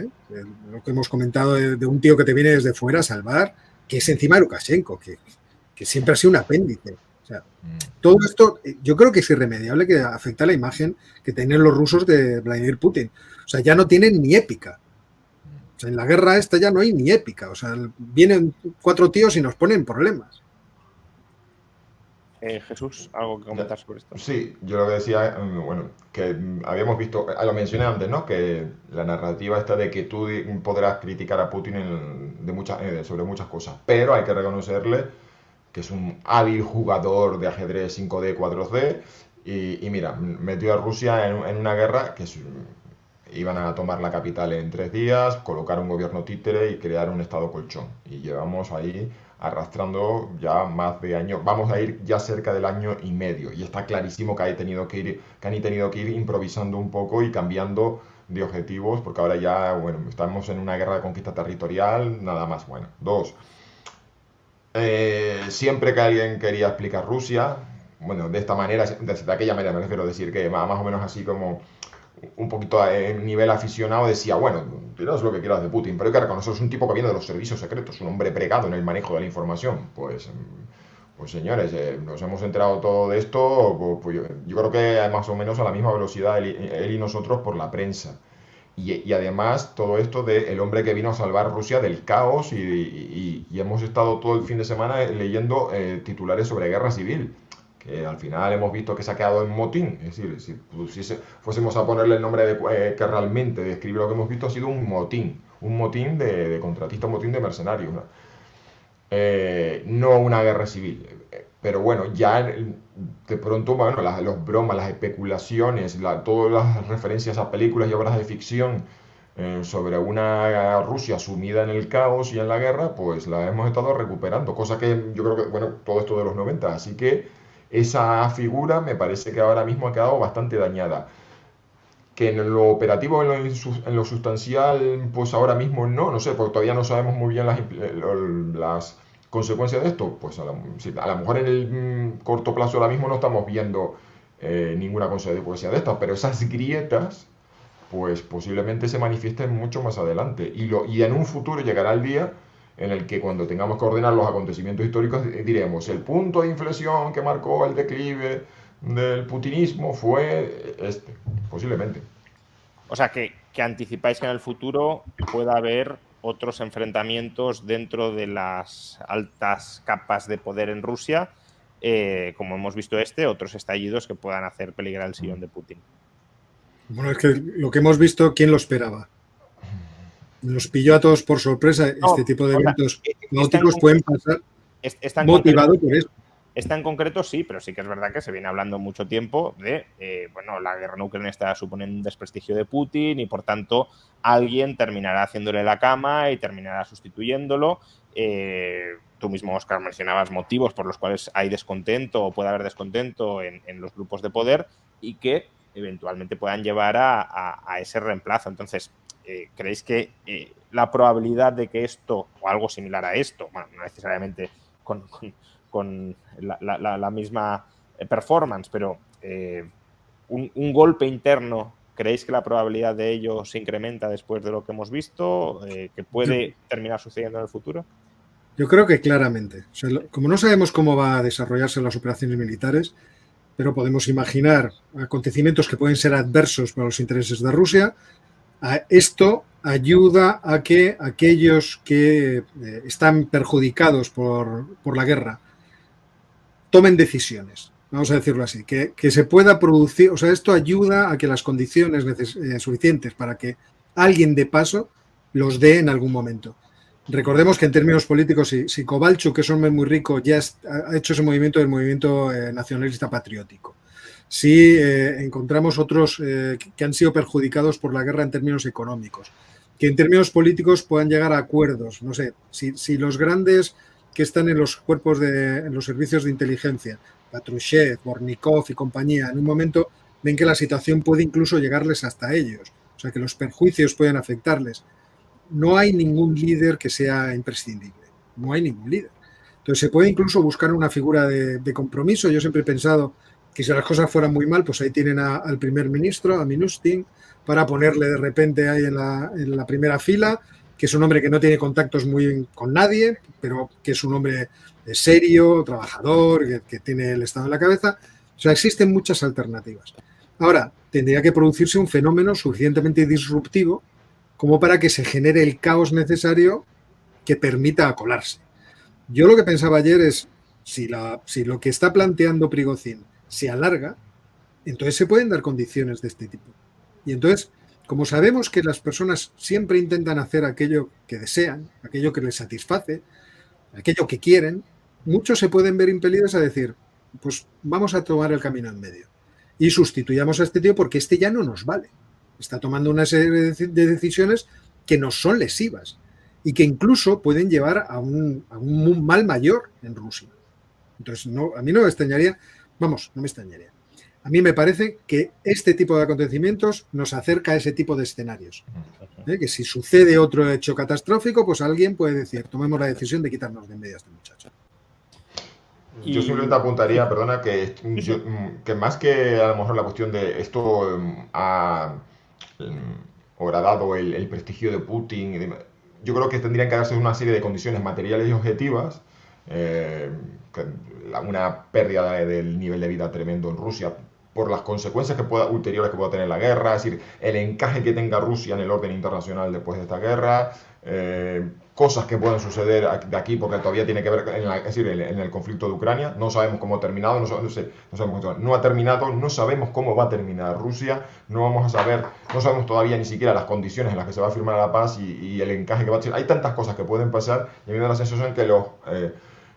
lo que hemos comentado de un tío que te viene desde fuera a salvar, que es encima Lukashenko, que siempre ha sido un apéndice. O sea, todo esto yo creo que es irremediable, que afecta a la imagen que tienen los rusos de Vladimir Putin. O sea, ya no tienen ni épica. O sea, en la guerra esta ya no hay ni épica. O sea, vienen 4 tíos y nos ponen problemas.
Jesús, ¿algo que comentar sobre esto?
Sí, yo lo que decía, bueno, que habíamos visto, lo mencioné antes, ¿no? Que la narrativa esta de que tú podrás criticar a Putin sobre muchas cosas, pero hay que reconocerle que es un hábil jugador de ajedrez 5D, 4D, y mira, metió a Rusia en una guerra iban a tomar la capital en 3 días, colocar un gobierno títere y crear un estado colchón. Y llevamos ahí arrastrando ya más de año, vamos a ir ya cerca del año y medio. Y está clarísimo que han tenido que ir improvisando un poco y cambiando de objetivos, porque ahora ya, bueno, estamos en una guerra de conquista territorial, nada más. Bueno, dos, siempre que alguien quería explicar Rusia, bueno, de esta manera, de aquella manera me refiero a decir que más o menos así como un poquito a nivel aficionado, decía, bueno, dirás lo que quieras de Putin, pero hay que reconocer, es un tipo que viene de los servicios secretos, un hombre pregado en el manejo de la información. Pues señores, nos hemos enterado todo de esto, pues yo creo que más o menos a la misma velocidad él y nosotros por la prensa. Y además todo esto de el hombre que vino a salvar Rusia del caos y hemos estado todo el fin de semana leyendo titulares sobre guerra civil, que al final hemos visto que se ha quedado en motín. Es decir, si fuésemos a ponerle el nombre que realmente describe lo que hemos visto, ha sido un motín de contratistas, un motín de mercenarios, ¿no? No una guerra civil. Pero bueno, ya de pronto, bueno, los bromas, las especulaciones, todas las referencias a películas y obras de ficción sobre una Rusia sumida en el caos y en la guerra, pues la hemos estado recuperando, cosa que yo creo que, bueno, todo esto de los 90, así que esa figura me parece que ahora mismo ha quedado bastante dañada. Que en lo operativo, en lo sustancial, pues ahora mismo no sé, porque todavía no sabemos muy bien las consecuencias de esto. Pues a lo mejor en el corto plazo ahora mismo no estamos viendo ninguna consecuencia de estas, pero esas grietas, pues posiblemente se manifiesten mucho más adelante. Y en un futuro llegará el día en el que cuando tengamos que ordenar los acontecimientos históricos diremos, el punto de inflexión que marcó el declive del putinismo fue este, posiblemente.
O sea, que anticipáis que en el futuro pueda haber otros enfrentamientos dentro de las altas capas de poder en Rusia, como hemos visto otros estallidos que puedan hacer peligrar el sillón de Putin.
Bueno, es que lo que hemos visto, ¿quién lo esperaba? Nos pilló a todos por sorpresa. Este tipo de eventos caóticos pueden pasar motivado por eso.
Esta en concreto sí, pero sí que es verdad que se viene hablando mucho tiempo de, bueno, la guerra en Ucrania está suponiendo un desprestigio de Putin y por tanto alguien terminará haciéndole la cama y terminará sustituyéndolo. Tú mismo, Óscar, mencionabas motivos por los cuales hay descontento o puede haber descontento en los grupos de poder y que eventualmente puedan llevar a ese reemplazo. Entonces, ¿creéis que la probabilidad de que esto o algo similar a esto, bueno, no necesariamente con la misma performance, pero un golpe interno, ¿creéis que la probabilidad de ello se incrementa después de lo que hemos visto? ¿Que puede terminar sucediendo en el futuro?
Yo creo que claramente. O sea, como no sabemos cómo va a desarrollarse las operaciones militares, pero podemos imaginar acontecimientos que pueden ser adversos para los intereses de Rusia, esto ayuda a que aquellos que están perjudicados por la guerra tomen decisiones, vamos a decirlo así, que se pueda producir, o sea, esto ayuda a que las condiciones suficientes para que alguien de paso los dé en algún momento. Recordemos que en términos políticos, si Kovalchuk, que es un hombre muy rico, ya ha hecho ese movimiento del movimiento nacionalista patriótico. Si encontramos otros que han sido perjudicados por la guerra en términos económicos, que en términos políticos puedan llegar a acuerdos, no sé, si los grandes que están en los cuerpos en los servicios de inteligencia, Patrushev, Bornikov y compañía, en un momento ven que la situación puede incluso llegarles hasta ellos, o sea que los perjuicios pueden afectarles. No hay ningún líder que sea imprescindible, no hay ningún líder. Entonces se puede incluso buscar una figura de compromiso. Yo siempre he pensado que si las cosas fueran muy mal, pues ahí tienen al primer ministro, a Mnuchin, para ponerle de repente ahí en la primera fila, que es un hombre que no tiene contactos con nadie, pero que es un hombre serio, trabajador, que tiene el Estado en la cabeza. O sea, existen muchas alternativas. Ahora, tendría que producirse un fenómeno suficientemente disruptivo como para que se genere el caos necesario que permita colarse. Yo lo que pensaba ayer es, si lo que está planteando Prigozhin se alarga, entonces se pueden dar condiciones de este tipo. Y entonces, como sabemos que las personas siempre intentan hacer aquello que desean, aquello que les satisface, aquello que quieren, muchos se pueden ver impelidos a decir, pues vamos a tomar el camino en medio y sustituyamos a este tío porque este ya no nos vale. Está tomando una serie de decisiones que nos son lesivas y que incluso pueden llevar a un mal mayor en Rusia. Entonces, a mí no me extrañaría, no me extrañaría. A mí me parece que este tipo de acontecimientos nos acerca a ese tipo de escenarios. Que si sucede otro hecho catastrófico, pues alguien puede decir, tomemos la decisión de quitarnos de en medio a este muchacho.
Yo simplemente apuntaría, perdona, que más que a lo mejor la cuestión de esto ha horadado el prestigio de Putin y demás, yo creo que tendrían que darse una serie de condiciones materiales y objetivas, una pérdida del nivel de vida tremendo en Rusia por las consecuencias ulteriores que pueda tener la guerra, es decir, el encaje que tenga Rusia en el orden internacional después de esta guerra, cosas que pueden suceder de aquí porque todavía tiene que ver en el conflicto de Ucrania. No sabemos cómo ha terminado, no ha terminado, no sabemos cómo va a terminar Rusia, no sabemos todavía ni siquiera las condiciones en las que se va a firmar la paz y el encaje que va a tener. Hay tantas cosas que pueden pasar y a mí me da la sensación que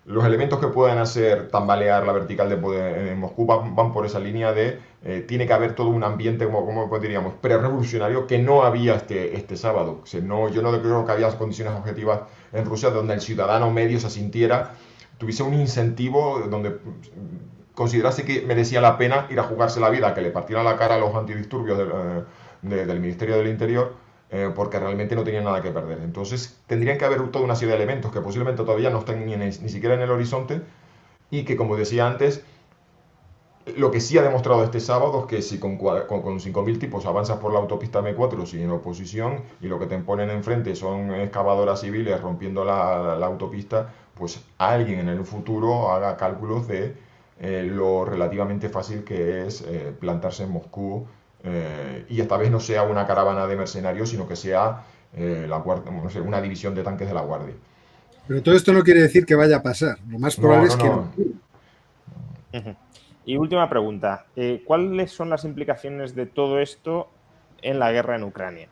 los elementos que pueden hacer tambalear la vertical de poder en Moscú van por esa línea de tiene que haber todo un ambiente, como diríamos, pre-revolucionario que no había este sábado. O sea, yo no creo que había condiciones objetivas en Rusia donde el ciudadano medio se sintiera, tuviese un incentivo donde considerase que merecía la pena ir a jugarse la vida, que le partieran la cara a los antidisturbios del Ministerio del Interior, porque realmente no tenían nada que perder. Entonces tendrían que haber toda una serie de elementos que posiblemente todavía no estén ni siquiera en el horizonte y que, como decía antes, lo que sí ha demostrado este sábado es que si con 5.000 tipos avanzas por la autopista M4 sin oposición y lo que te ponen enfrente son excavadoras civiles rompiendo la autopista, pues alguien en el futuro haga cálculos de lo relativamente fácil que es plantarse en Moscú, y esta vez no sea una caravana de mercenarios, sino que sea una división de tanques de la Guardia.
Pero todo esto no quiere decir que vaya a pasar. Lo más probable es que no.
Y última pregunta. ¿Cuáles son las implicaciones de todo esto en la guerra en Ucrania?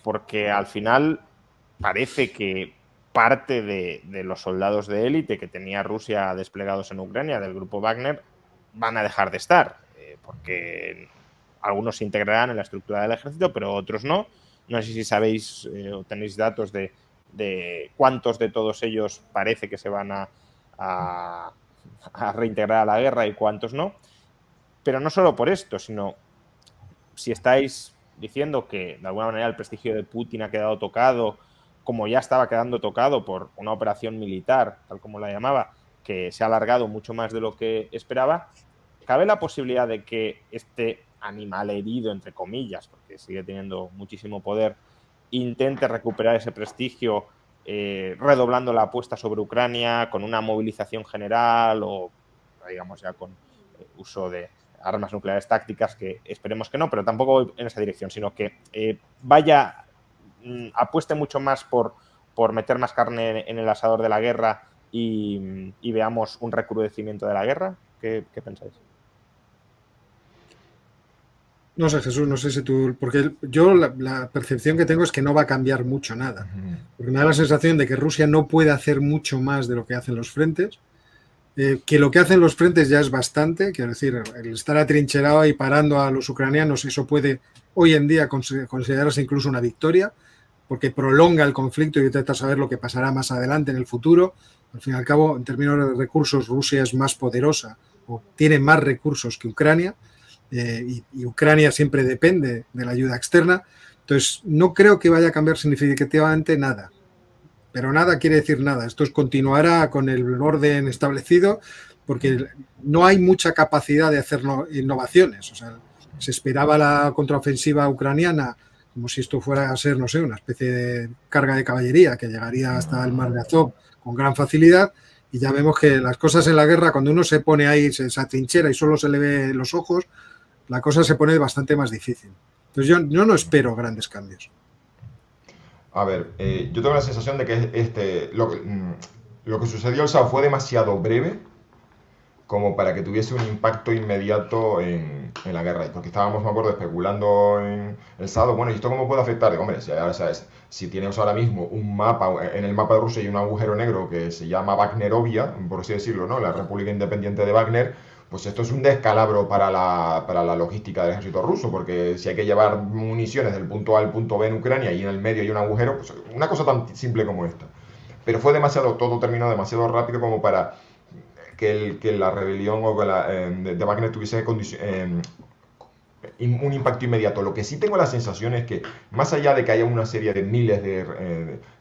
Porque al final parece que parte de los soldados de élite que tenía Rusia desplegados en Ucrania, del grupo Wagner, van a dejar de estar. Porque algunos se integrarán en la estructura del ejército, pero otros no. No sé si sabéis o tenéis datos de cuántos de todos ellos parece que se van a reintegrar a la guerra y cuántos no. Pero no solo por esto, sino si estáis diciendo que de alguna manera el prestigio de Putin ha quedado tocado, como ya estaba quedando tocado por una operación militar, tal como la llamaba, que se ha alargado mucho más de lo que esperaba, ¿cabe la posibilidad de que este animal herido, entre comillas, porque sigue teniendo muchísimo poder, intente recuperar ese prestigio redoblando la apuesta sobre Ucrania con una movilización general o, digamos, ya con uso de armas nucleares tácticas, que esperemos que no, pero tampoco voy en esa dirección, sino que apueste mucho más por meter más carne en el asador de la guerra y veamos un recrudecimiento de la guerra? ¿Qué pensáis?
No sé, Jesús, no sé si tú... Porque yo la percepción que tengo es que no va a cambiar mucho nada. Porque me da la sensación de que Rusia no puede hacer mucho más de lo que hacen los frentes. Que lo que hacen los frentes ya es bastante. Quiero decir, el estar atrincherado y parando a los ucranianos, eso puede hoy en día considerarse incluso una victoria, porque prolonga el conflicto y intenta saber lo que pasará más adelante en el futuro. Al fin y al cabo, en términos de recursos, Rusia es más poderosa o tiene más recursos que Ucrania. Y Ucrania siempre depende de la ayuda externa. Entonces, no creo que vaya a cambiar significativamente nada. Pero nada quiere decir nada. Esto continuará con el orden establecido porque no hay mucha capacidad de hacer innovaciones. O sea, se esperaba la contraofensiva ucraniana como si esto fuera a ser, no sé, una especie de carga de caballería que llegaría hasta el mar de Azov con gran facilidad. Y ya vemos que las cosas en la guerra, cuando uno se pone ahí, se atrinchera y solo se le ve los ojos, la cosa se pone bastante más difícil. Entonces yo no espero grandes cambios.
A ver, yo tengo la sensación de que lo lo que sucedió el sábado fue demasiado breve como para que tuviese un impacto inmediato en la guerra. Porque estábamos, me acuerdo, especulando en el sábado, bueno, ¿y esto cómo puede afectar? Digo, hombre, si, ahora, ¿sabes? Si tienes ahora mismo un mapa, en el mapa de Rusia hay un agujero negro que se llama Wagnerovia, por así decirlo, ¿no? La República Independiente de Wagner, pues esto es un descalabro para la logística del ejército ruso, porque si hay que llevar municiones del punto A al punto B en Ucrania y en el medio hay un agujero, pues una cosa tan simple como esta. Pero fue demasiado, todo terminó demasiado rápido como para que la rebelión o de Wagner tuviese un impacto inmediato. Lo que sí tengo la sensación es que, más allá de que haya una serie de miles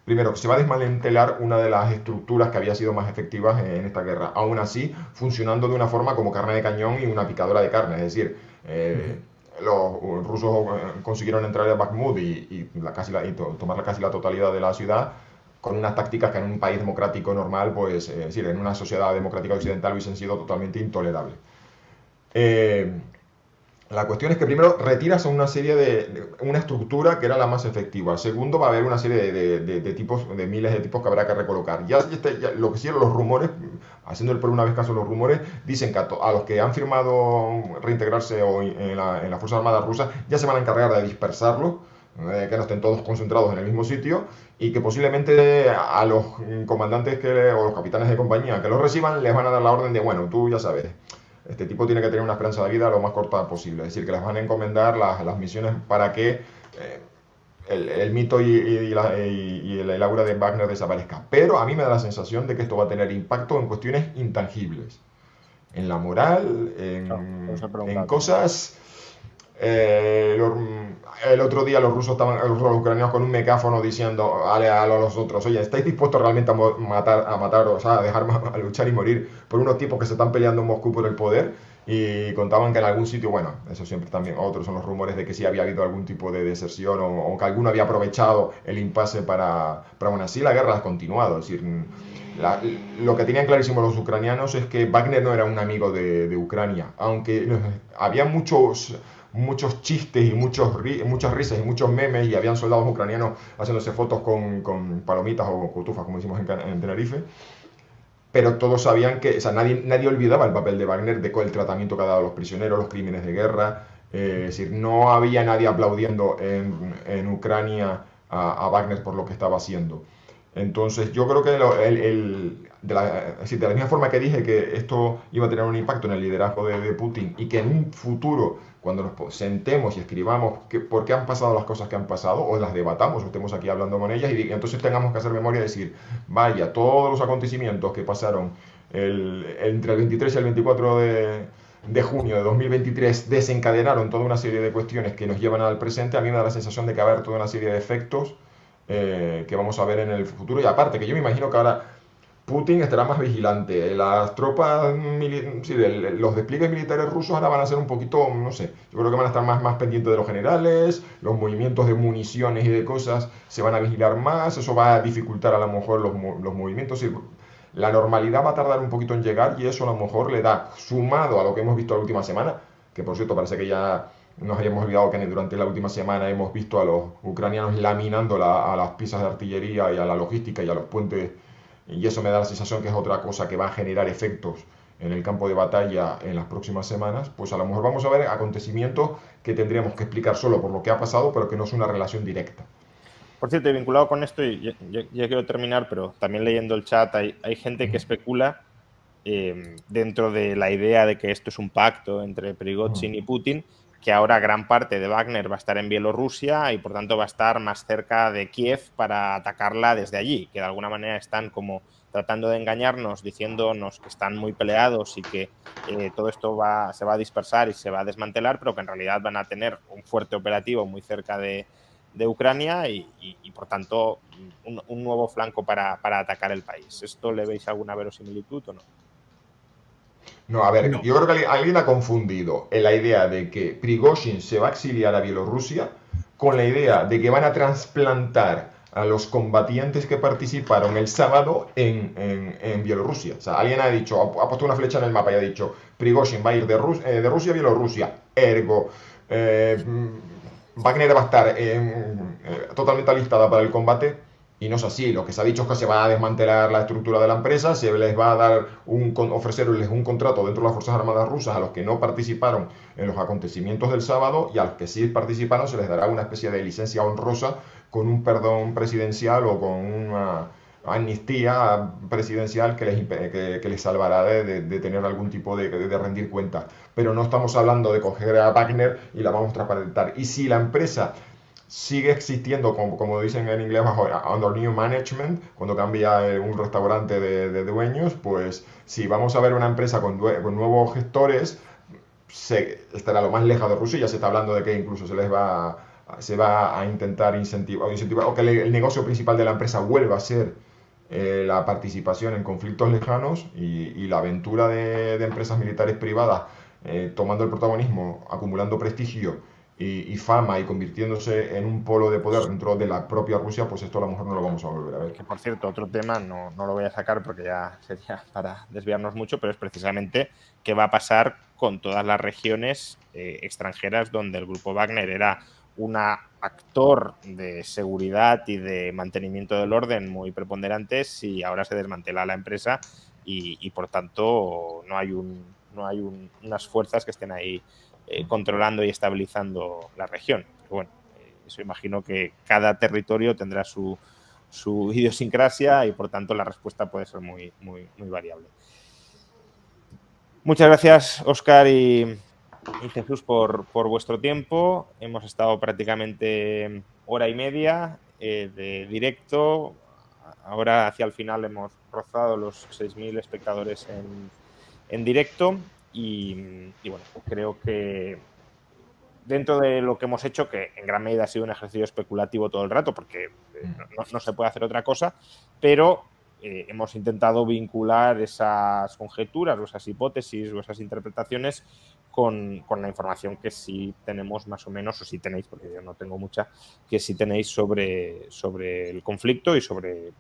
primero, se va a desmantelar una de las estructuras que había sido más efectivas en esta guerra, aún así funcionando de una forma como carne de cañón y una picadora de carne, es decir, los rusos consiguieron entrar a Bakhmut y tomar casi la totalidad de la ciudad, con unas tácticas que en un país democrático normal, pues, es decir, en una sociedad democrática occidental hubiesen sido totalmente intolerables. La cuestión es que primero retiras una serie una estructura que era la más efectiva. Segundo, va a haber una serie de tipos, de miles de tipos que habrá que recolocar. Ya lo que sí, los rumores, haciendo por una vez caso los rumores, dicen que a los que han firmado reintegrarse en la Fuerza Armada rusa ya se van a encargar de dispersarlos, que no estén todos concentrados en el mismo sitio, y que posiblemente a los comandantes o los capitanes de compañía que los reciban les van a dar la orden de, bueno, tú ya sabes, este tipo tiene que tener una esperanza de vida lo más corta posible. Es decir, que les van a encomendar las misiones para que el mito y el aura de Wagner desaparezca. Pero a mí me da la sensación de que esto va a tener impacto en cuestiones intangibles. En la moral, en cosas... el otro día los ucranianos con un megáfono diciendo a los otros, oye, ¿estáis dispuestos realmente a matar, o sea, a luchar y morir por unos tipos que se están peleando en Moscú por el poder? Y contaban que en algún sitio, bueno, eso siempre también, otros son los rumores de que sí había habido algún tipo de deserción o que alguno había aprovechado el impasse para aún así la guerra ha continuado. Es decir, lo que tenían clarísimo los ucranianos es que Wagner no era un amigo de Ucrania, aunque había muchos chistes y muchas risas y muchos memes, y habían soldados ucranianos haciéndose fotos con palomitas o cotufas, como decimos en Tenerife, pero todos sabían que, o sea, nadie olvidaba el papel de Wagner, de el tratamiento que ha dado a los prisioneros, los crímenes de guerra. Es decir, no había nadie aplaudiendo en Ucrania a Wagner por lo que estaba haciendo. Entonces yo creo que de la misma forma que dije que esto iba a tener un impacto en el liderazgo de Putin, y que en un futuro, cuando nos sentemos y escribamos por qué han pasado las cosas que han pasado, o las debatamos, o estemos aquí hablando con ellas, y entonces tengamos que hacer memoria y decir, vaya, todos los acontecimientos que pasaron entre el 23 y el 24 de junio de 2023 desencadenaron toda una serie de cuestiones que nos llevan al presente. A mí me da la sensación de que va a haber toda una serie de efectos que vamos a ver en el futuro, y aparte que yo me imagino que ahora Putin estará más vigilante, las tropas, los despliegues militares rusos ahora van a ser un poquito, no sé, yo creo que van a estar más pendientes de los generales, los movimientos de municiones y de cosas se van a vigilar más, eso va a dificultar a lo mejor los movimientos, y la normalidad va a tardar un poquito en llegar, y eso a lo mejor le da, sumado a lo que hemos visto la última semana, que por cierto parece que ya nos habíamos olvidado que durante la última semana hemos visto a los ucranianos laminando a las piezas de artillería y a la logística y a los puentes, y eso me da la sensación que es otra cosa que va a generar efectos en el campo de batalla en las próximas semanas. Pues a lo mejor vamos a ver acontecimientos que tendríamos que explicar solo por lo que ha pasado, pero que no es una relación directa.
Por cierto, y vinculado con esto, y ya quiero terminar, pero también leyendo el chat, hay gente que especula dentro de la idea de que esto es un pacto entre Prigozhin y Putin, que ahora gran parte de Wagner va a estar en Bielorrusia y por tanto va a estar más cerca de Kiev para atacarla desde allí, que de alguna manera están como tratando de engañarnos, diciéndonos que están muy peleados y que todo esto se va a dispersar y se va a desmantelar, pero que en realidad van a tener un fuerte operativo muy cerca de Ucrania y por tanto un nuevo flanco para atacar el país. ¿Esto le veis alguna verosimilitud o no?
No, a ver, yo creo que alguien ha confundido la idea de que Prigozhin se va a exiliar a Bielorrusia con la idea de que van a trasplantar a los combatientes que participaron el sábado en Bielorrusia. O sea, alguien ha dicho, ha puesto una flecha en el mapa y ha dicho, Prigozhin va a ir de Rusia a Bielorrusia, ergo, Wagner va a estar totalmente alistada para el combate. Y no es así. Lo que se ha dicho es que se va a desmantelar la estructura de la empresa, se les va a dar ofrecerles un contrato dentro de las Fuerzas Armadas rusas a los que no participaron en los acontecimientos del sábado, y a los que sí participaron se les dará una especie de licencia honrosa con un perdón presidencial o con una amnistía presidencial que les salvará de tener algún tipo de rendir cuentas. Pero no estamos hablando de coger a Wagner y la vamos a transparentar. Y si la empresa sigue existiendo, como dicen en inglés, bajo under new management, cuando cambia un restaurante de dueños, pues si vamos a ver una empresa con nuevos gestores, estará lo más lejos de Rusia. Ya se está hablando de que incluso se va a intentar incentivar o que el negocio principal de la empresa vuelva a ser la participación en conflictos lejanos, y la aventura de empresas militares privadas tomando el protagonismo, acumulando prestigio y fama y convirtiéndose en un polo de poder dentro de la propia Rusia, pues esto a lo mejor no lo vamos a volver a ver.
Que, por cierto, otro tema, no lo voy a sacar porque ya sería para desviarnos mucho, pero es precisamente qué va a pasar con todas las regiones extranjeras donde el grupo Wagner era un actor de seguridad y de mantenimiento del orden muy preponderante, si ahora se desmantela la empresa y por tanto no hay unas fuerzas que estén ahí controlando y estabilizando la región. Pero bueno, eso imagino que cada territorio tendrá su idiosincrasia y por tanto la respuesta puede ser muy variable. Muchas gracias, Óscar y Jesús, por vuestro tiempo. Hemos estado prácticamente hora y media de directo. Ahora hacia el final hemos rozado los 6.000 espectadores en directo y bueno, creo que dentro de lo que hemos hecho, que en gran medida ha sido un ejercicio especulativo todo el rato, porque no se puede hacer otra cosa, pero hemos intentado vincular esas conjeturas o esas hipótesis o esas interpretaciones con la información que sí tenemos más o menos, o sí tenéis, porque yo no tengo mucha, que sí tenéis sobre el conflicto y sobre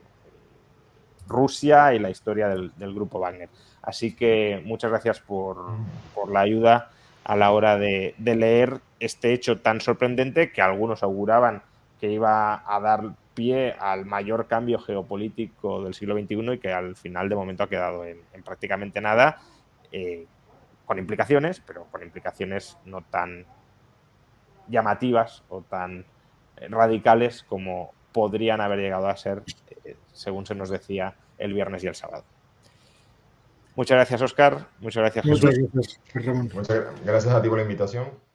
Rusia y la historia del grupo Wagner. Así que muchas gracias por la ayuda a la hora de leer este hecho tan sorprendente que algunos auguraban que iba a dar pie al mayor cambio geopolítico del siglo XXI y que al final de momento ha quedado en prácticamente nada, con implicaciones, pero con implicaciones no tan llamativas o tan radicales como podrían haber llegado a ser, según se nos decía el viernes y el sábado. Muchas gracias, Óscar. Muchas gracias, Jesús.
Muchas gracias, Ramón.
Muchas gracias a ti por la invitación.